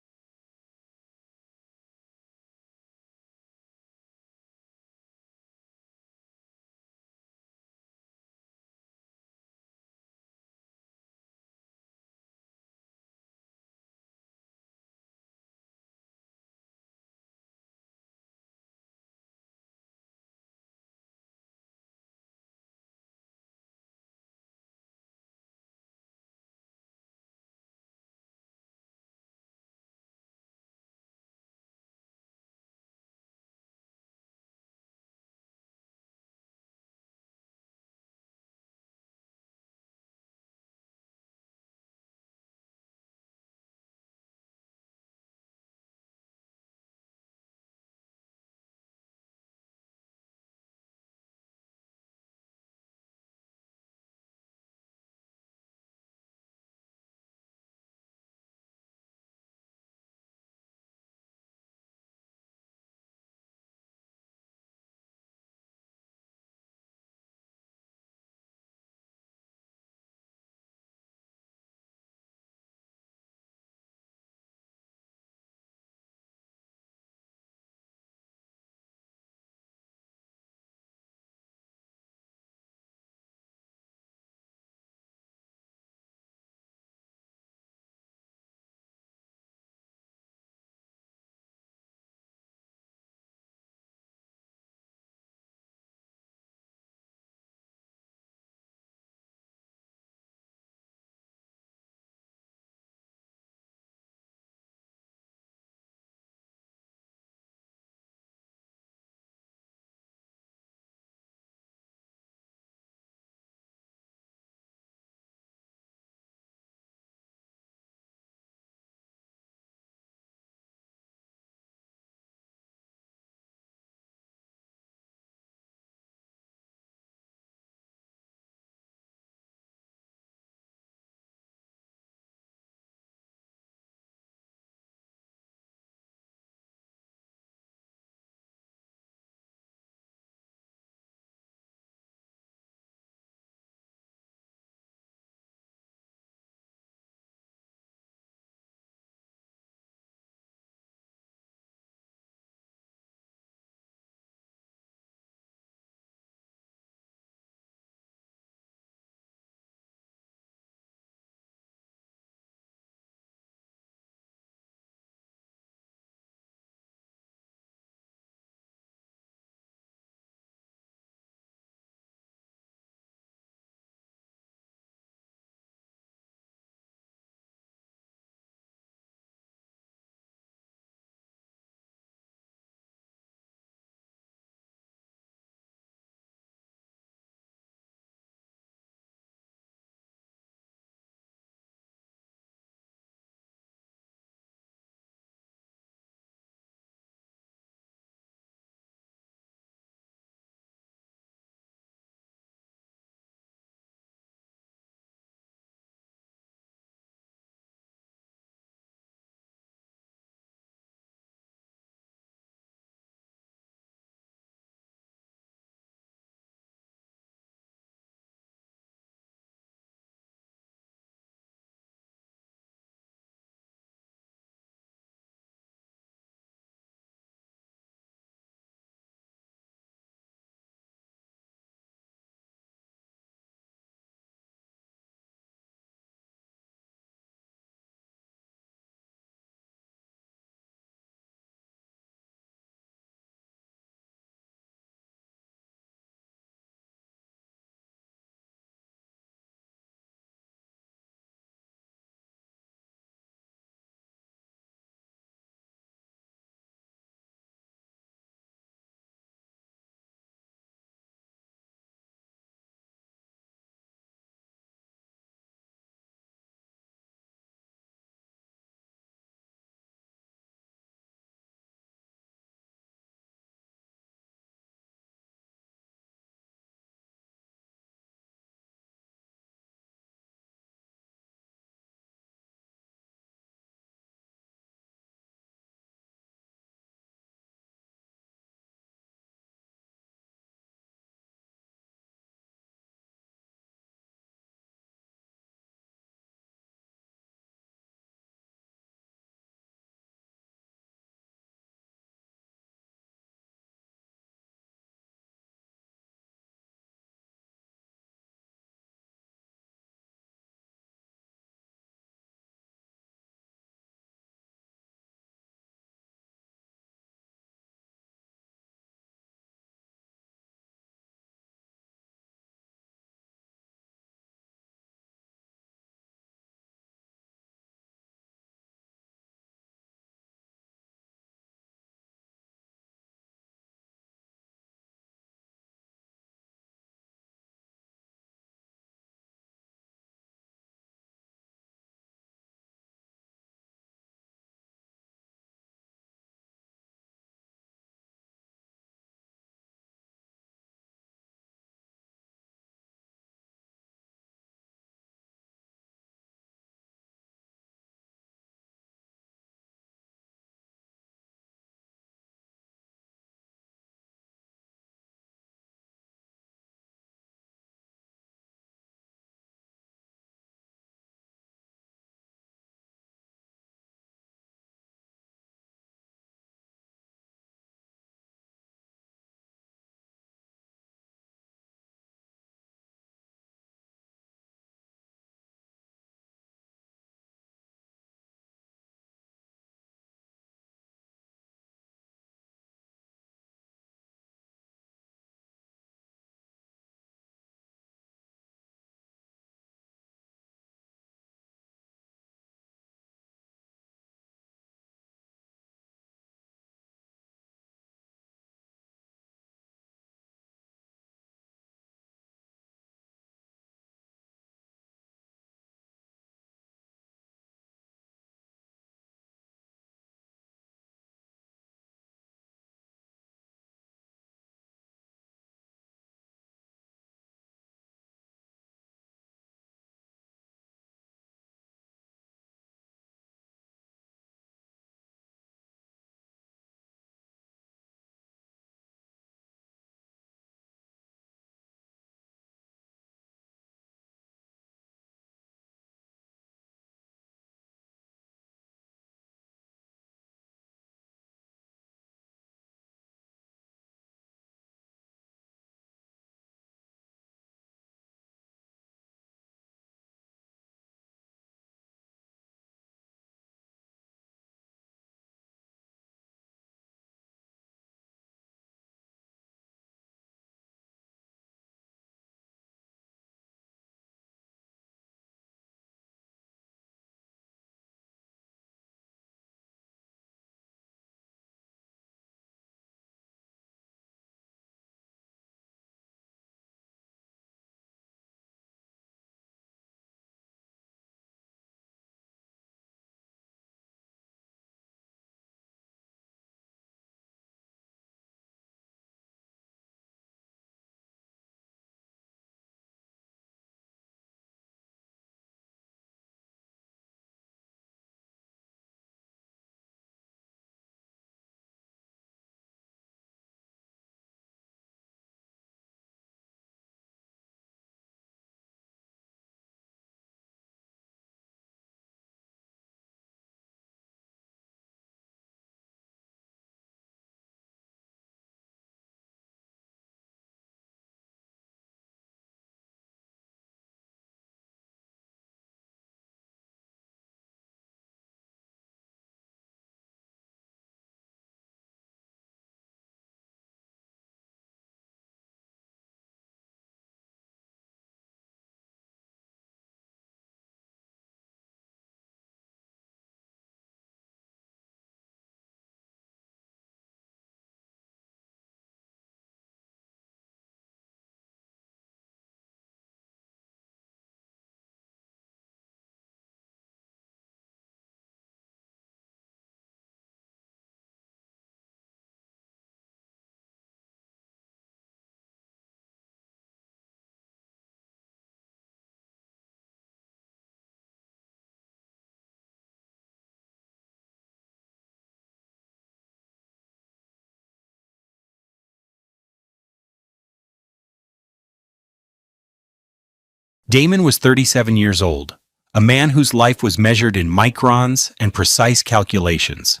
Damon was 37 years old, a man whose life was measured in microns and precise calculations.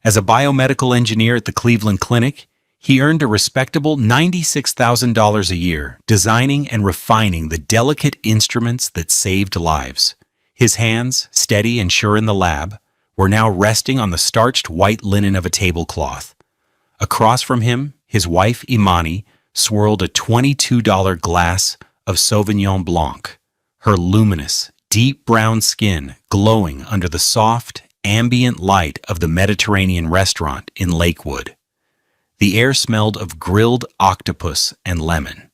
As a biomedical engineer at the Cleveland Clinic, he earned a respectable $96,000 a year designing and refining the delicate instruments that saved lives. His hands, steady and sure in the lab, were now resting on the starched white linen of a tablecloth. Across from him, his wife Imani swirled a $22 glass of Sauvignon Blanc, her luminous, deep brown skin glowing under the soft, ambient light of the Mediterranean restaurant in Lakewood. The air smelled of grilled octopus and lemon.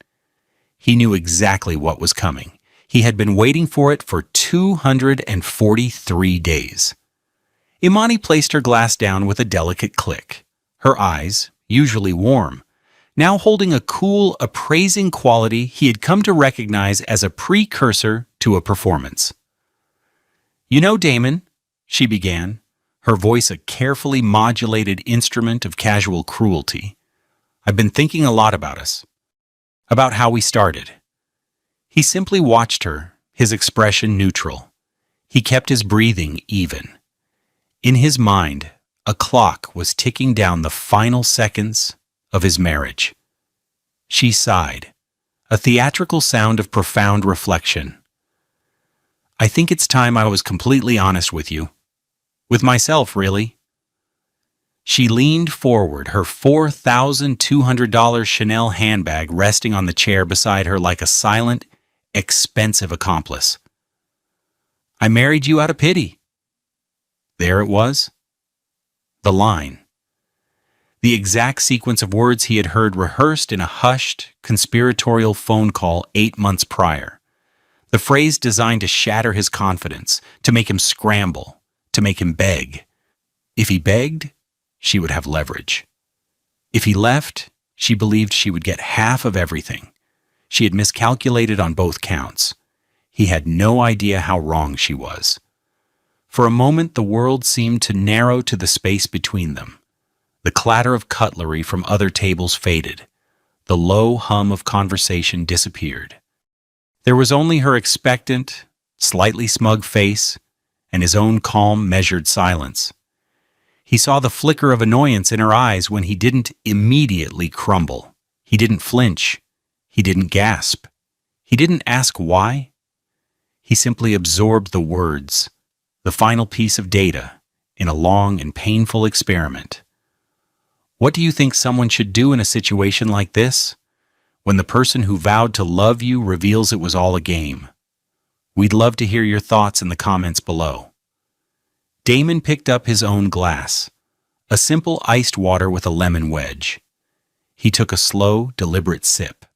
He knew exactly what was coming. He had been waiting for it for 243 days. Imani placed her glass down with a delicate click, her eyes, usually warm, now holding a cool, appraising quality he had come to recognize as a precursor to a performance. "You know, Damon," she began, her voice a carefully modulated instrument of casual cruelty, "I've been thinking a lot about us, about how we started." He simply watched her, his expression neutral. He kept his breathing even. In his mind, a clock was ticking down the final seconds of his marriage. She sighed, a theatrical sound of profound reflection. "I think it's time I was completely honest with you. With myself, really." She leaned forward, her $4,200 Chanel handbag resting on the chair beside her like a silent, expensive accomplice. "I married you out of pity." There it was. The line. The exact sequence of words he had heard rehearsed in a hushed, conspiratorial phone call 8 months prior. The phrase designed to shatter his confidence, to make him scramble, to make him beg. If he begged, she would have leverage. If he left, she believed she would get half of everything. She had miscalculated on both counts. He had no idea how wrong she was. For a moment, the world seemed to narrow to the space between them. The clatter of cutlery from other tables faded. The low hum of conversation disappeared. There was only her expectant, slightly smug face and his own calm, measured silence. He saw the flicker of annoyance in her eyes when he didn't immediately crumble. He didn't flinch. He didn't gasp. He didn't ask why. He simply absorbed the words, the final piece of data, in a long and painful experiment. What do you think someone should do in a situation like this? When the person who vowed to love you reveals it was all a game? We'd love to hear your thoughts in the comments below. Damon picked up his own glass, a simple iced water with a lemon wedge. He took a slow, deliberate sip.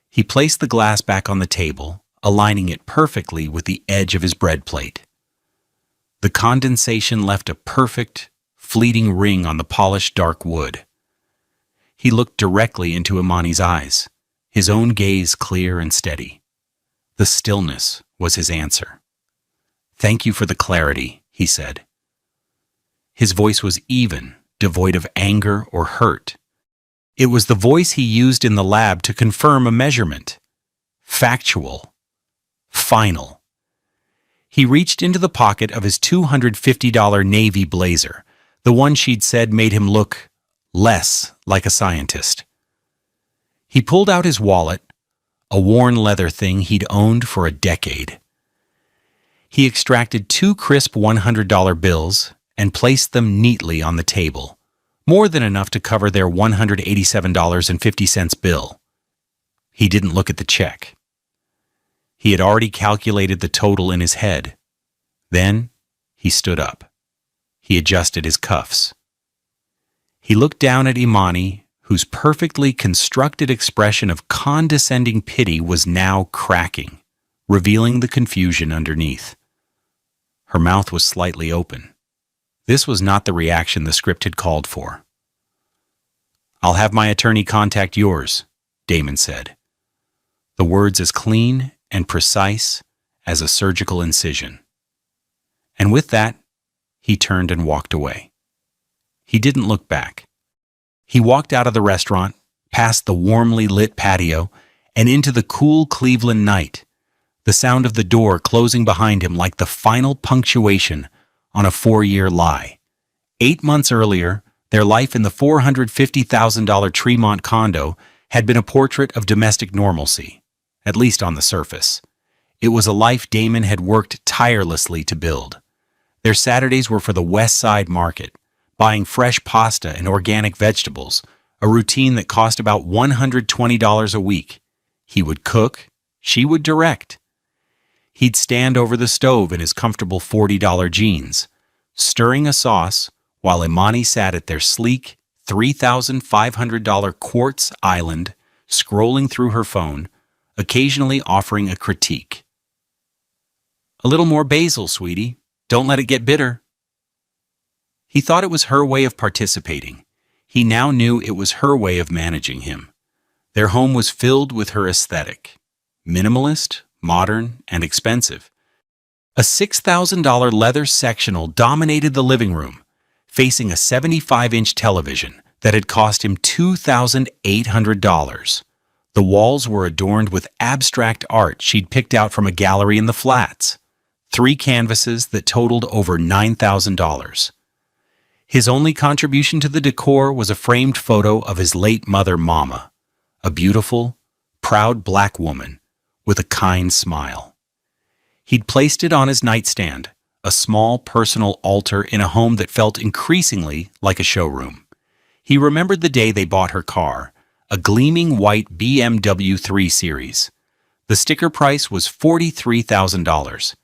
He placed the glass back on the table, aligning it perfectly with the edge of his bread plate. The condensation left a perfect, fleeting ring on the polished dark wood. He looked directly into Imani's eyes, his own gaze clear and steady. The stillness was his answer. "Thank you for the clarity," he said. His voice was even, devoid of anger or hurt. It was the voice he used in the lab to confirm a measurement. Factual. Final. He reached into the pocket of his $250 navy blazer, the one she'd said made him look less like a scientist. He pulled out his wallet, a worn leather thing he'd owned for a decade. He extracted 2 crisp $100 bills and placed them neatly on the table, more than enough to cover their $187.50 bill. He didn't look at the check. He had already calculated the total in his head. Then he stood up. He adjusted his cuffs. He looked down at Imani, whose perfectly constructed expression of condescending pity was now cracking, revealing the confusion underneath. Her mouth was slightly open. This was not the reaction the script had called for. "I'll have my attorney contact yours," Damon said. The words as clean and precise as a surgical incision. And with that, he turned and walked away. He didn't look back. He walked out of the restaurant, past the warmly lit patio, and into the cool Cleveland night, the sound of the door closing behind him like the final punctuation on a 4-year lie. 8 months earlier, their life in the $450,000 Tremont condo had been a portrait of domestic normalcy, at least on the surface. It was a life Damon had worked tirelessly to build. Their Saturdays were for the West Side Market, buying fresh pasta and organic vegetables, a routine that cost about $120 a week. He would cook, she would direct. He'd stand over the stove in his comfortable $40 jeans, stirring a sauce while Imani sat at their sleek $3,500 quartz island, scrolling through her phone, occasionally offering a critique. "A little more basil, sweetie. Don't let it get bitter." He thought it was her way of participating. He now knew it was her way of managing him. Their home was filled with her aesthetic. Minimalist, modern, and expensive. A $6,000 leather sectional dominated the living room, facing a 75-inch television that had cost him $2,800. The walls were adorned with abstract art she'd picked out from a gallery in the flats. 3 canvases that totaled over $9,000. His only contribution to the decor was a framed photo of his late mother, Mama, a beautiful, proud black woman with a kind smile. He'd placed it on his nightstand, a small personal altar in a home that felt increasingly like a showroom. He remembered the day they bought her car, a gleaming white BMW 3 Series. The sticker price was $43,000.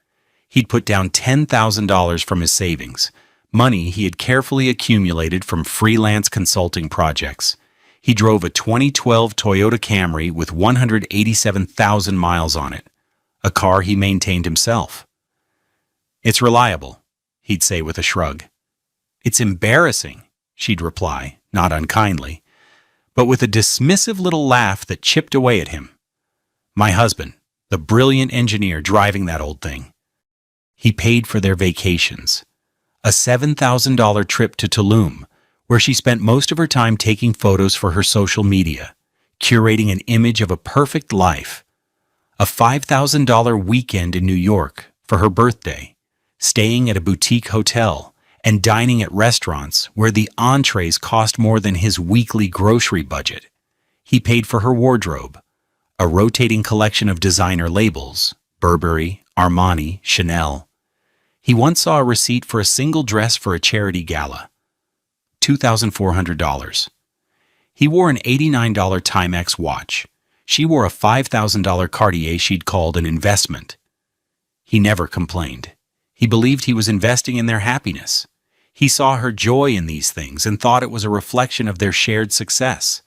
He'd put down $10,000 from his savings, money he had carefully accumulated from freelance consulting projects. He drove a 2012 Toyota Camry with 187,000 miles on it, a car he maintained himself. "It's reliable," he'd say with a shrug. "It's embarrassing," she'd reply, not unkindly, but with a dismissive little laugh that chipped away at him. "My husband, the brilliant engineer driving that old thing." He paid for their vacations. A $7,000 trip to Tulum, where she spent most of her time taking photos for her social media, curating an image of a perfect life. A $5,000 weekend in New York for her birthday, staying at a boutique hotel and dining at restaurants where the entrees cost more than his weekly grocery budget. He paid for her wardrobe, a rotating collection of designer labels, Burberry, Armani, Chanel. He once saw a receipt for a single dress for a charity gala, $2,400. He wore an $89 Timex watch. She wore a $5,000 Cartier she'd called an investment. He never complained. He believed he was investing in their happiness. He saw her joy in these things and thought it was a reflection of their shared success.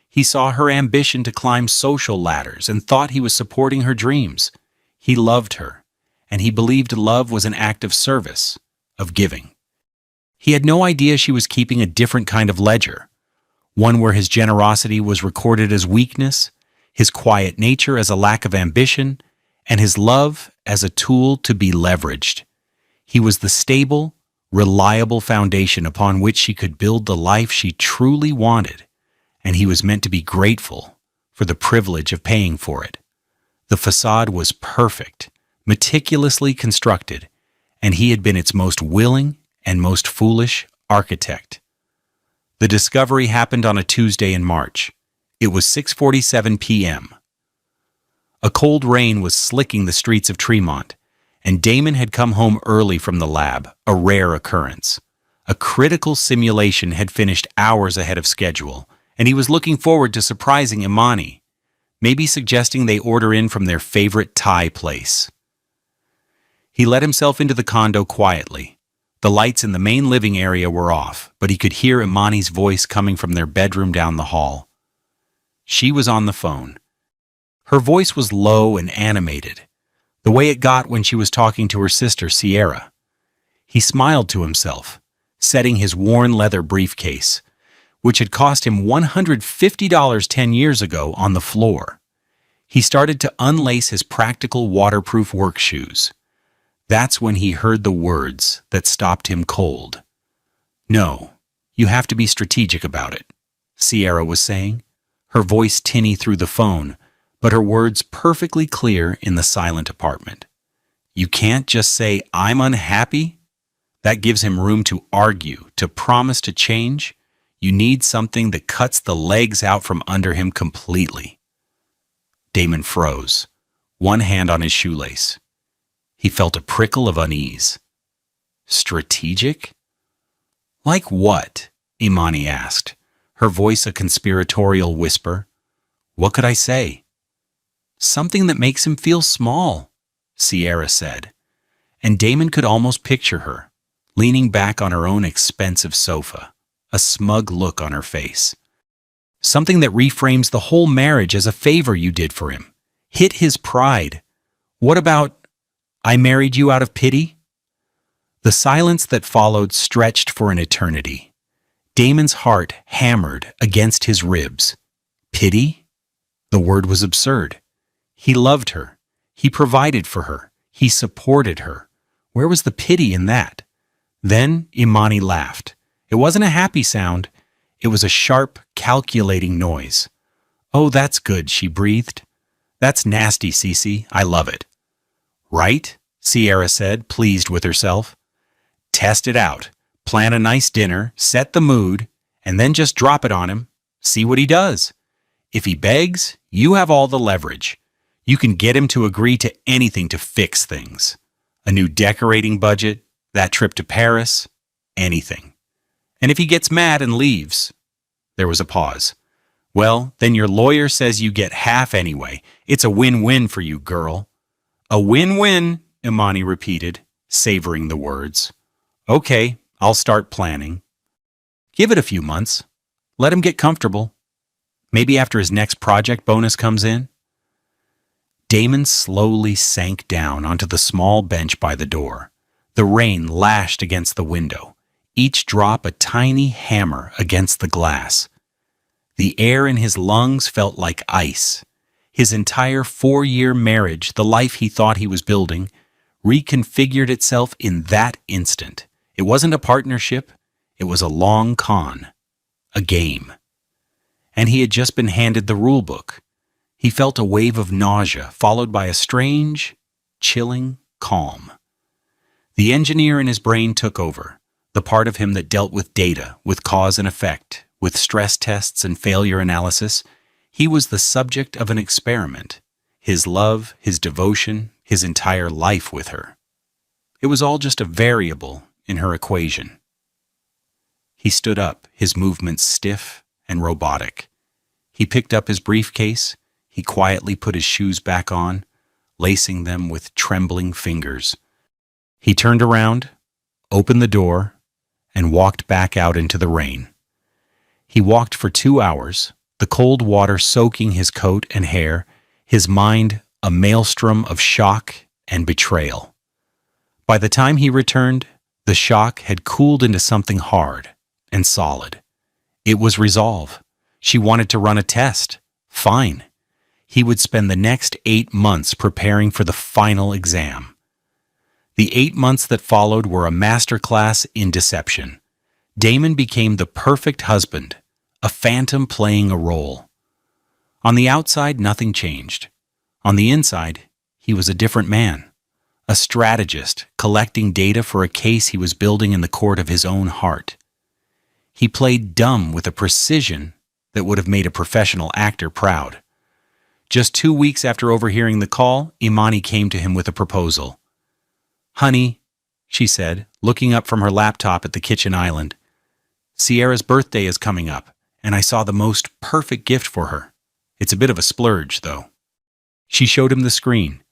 He saw her ambition to climb social ladders and thought he was supporting her dreams. He loved her, and he believed love was an act of service, of giving. He had no idea she was keeping a different kind of ledger, one where his generosity was recorded as weakness, his quiet nature as a lack of ambition, and his love as a tool to be leveraged. He was the stable, reliable foundation upon which she could build the life she truly wanted, and he was meant to be grateful for the privilege of paying for it. The facade was perfect, meticulously constructed, and he had been its most willing and most foolish architect. The discovery happened on a Tuesday in March. It was 6:47 p.m. A cold rain was slicking the streets of Tremont, and Damon had come home early from the lab, a rare occurrence. A critical simulation had finished hours ahead of schedule, and he was looking forward to surprising Imani, maybe suggesting they order in from their favorite Thai place. He let himself into the condo quietly. The lights in the main living area were off, but he could hear Imani's voice coming from their bedroom down the hall. She was on the phone. Her voice was low and animated, the way it got when she was talking to her sister, Sierra. He smiled to himself, setting his worn leather briefcase, which had cost him $150 10 years ago, on the floor. He started to unlace his practical waterproof work shoes. That's when he heard the words that stopped him cold. "No, you have to be strategic about it," Sierra was saying, her voice tinny through the phone, but her words perfectly clear in the silent apartment. You can't just say, "I'm unhappy." That gives him room to argue, to promise to change. You need something that cuts the legs out from under him completely. Damon froze, one hand on his shoelace. He felt a prickle of unease. Strategic? Like what? Imani asked, her voice a conspiratorial whisper. What could I say? Something that makes him feel small, Sierra said, and Damon could almost picture her, leaning back on her own expensive sofa, a smug look on her face. Something that reframes the whole marriage as a favor you did for him. Hit his pride. What about, "I married you out of pity"? The silence that followed stretched for an eternity. Damon's heart hammered against his ribs. Pity? The word was absurd. He loved her. He provided for her. He supported her. Where was the pity in that? Then Imani laughed. It wasn't a happy sound. It was a sharp, calculating noise. "Oh, that's good," she breathed. "That's nasty, Cece. I love it." "Right?" Sierra said, pleased with herself. "Test it out. Plan a nice dinner, set the mood, and then just drop it on him. See what he does. If he begs, you have all the leverage. You can get him to agree to anything to fix things. A new decorating budget, that trip to Paris, anything. And if he gets mad and leaves..." There was a pause. "Well, then your lawyer says you get half anyway. It's a win-win for you, girl." "A win-win," Imani repeated, savoring the words. "Okay, I'll start planning. Give it a few months. Let him get comfortable. Maybe after his next project bonus comes in." Damon slowly sank down onto the small bench by the door. The rain lashed against the window, each drop a tiny hammer against the glass. The air in his lungs felt like ice. His entire 4-year marriage, the life he thought he was building, reconfigured itself in that instant. It wasn't a partnership. It was a long con. A game. And he had just been handed the rule book. He felt a wave of nausea, followed by a strange, chilling calm. The engineer in his brain took over, the part of him that dealt with data, with cause and effect, with stress tests and failure analysis. He was the subject of an experiment. His love, his devotion, his entire life with her. It was all just a variable in her equation. He stood up, his movements stiff and robotic. He picked up his briefcase. He quietly put his shoes back on, lacing them with trembling fingers. He turned around, opened the door, and walked back out into the rain. He walked for 2 hours, the cold water soaking his coat and hair, his mind a maelstrom of shock and betrayal. By the time he returned, the shock had cooled into something hard and solid. It was resolve. She wanted to run a test. Fine. He would spend the next 8 months preparing for the final exam. The 8 months that followed were a masterclass in deception. Damon became the perfect husband, a phantom playing a role. On the outside, nothing changed. On the inside, he was a different man, a strategist collecting data for a case he was building in the court of his own heart. He played dumb with a precision that would have made a professional actor proud. Just 2 weeks after overhearing the call, Imani came to him with a proposal. "Honey," she said, looking up from her laptop at the kitchen island, "Sierra's birthday is coming up, and I saw the most perfect gift for her. It's a bit of a splurge, though." She showed him the screen,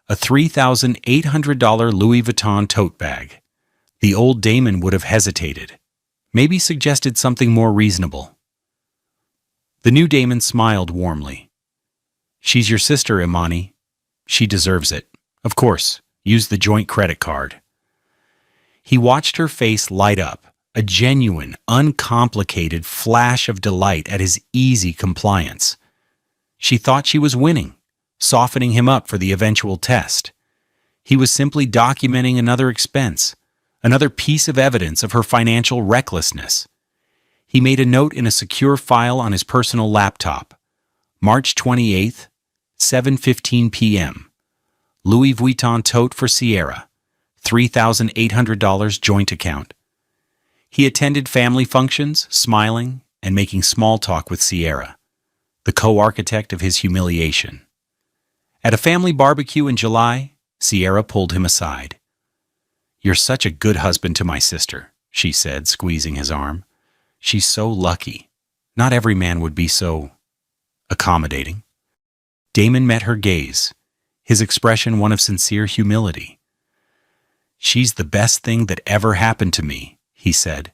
a $3,800 Louis Vuitton tote bag. The old Damon would have hesitated, maybe suggested something more reasonable. The new Damon smiled warmly. "She's your sister, Imani. She deserves it. Of course, use the joint credit card." He watched her face light up, a genuine, uncomplicated flash of delight at his easy compliance. She thought she was winning, softening him up for the eventual test. He was simply documenting another expense, another piece of evidence of her financial recklessness. He made a note in a secure file on his personal laptop. March 28th, 7:15 p.m. Louis Vuitton tote for Sierra. $3,800 joint account. He attended family functions, smiling and making small talk with Sierra, the co-architect of his humiliation. At a family barbecue in July, Sierra pulled him aside. "You're such a good husband to my sister," she said, squeezing his arm. "She's so lucky. Not every man would be so accommodating." Damon met her gaze, his expression one of sincere humility. "She's the best thing that ever happened to me," he said,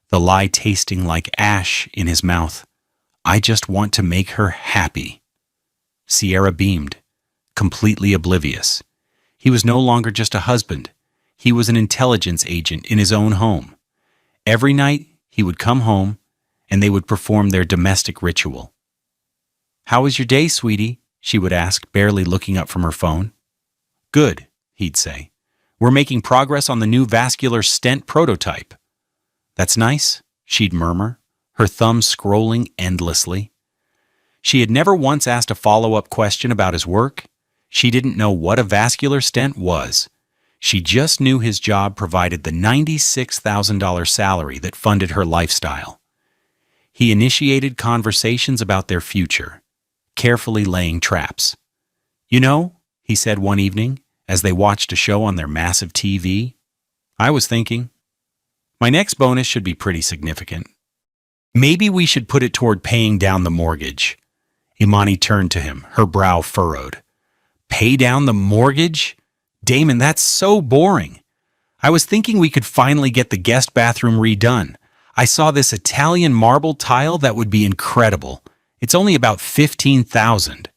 the lie tasting like ash in his mouth. "I just want to make her happy." Sierra beamed, completely oblivious. He was no longer just a husband. He was an intelligence agent in his own home. Every night, he would come home, and they would perform their domestic ritual. "How was your day, sweetie?" she would ask, barely looking up from her phone. "Good," he'd say. "We're making progress on the new vascular stent prototype." "That's nice," she'd murmur, her thumb scrolling endlessly. She had never once asked a follow-up question about his work. She didn't know what a vascular stent was. She just knew his job provided the $96,000 salary that funded her lifestyle. He initiated conversations about their future, carefully laying traps. "You know," he said one evening, as they watched a show on their massive TV, "I was thinking, my next bonus should be pretty significant. Maybe we should put it toward paying down the mortgage." Imani turned to him, her brow furrowed. "Pay down the mortgage? Damon, that's so boring. I was thinking we could finally get the guest bathroom redone. I saw this Italian marble tile that would be incredible. It's only about $15,000.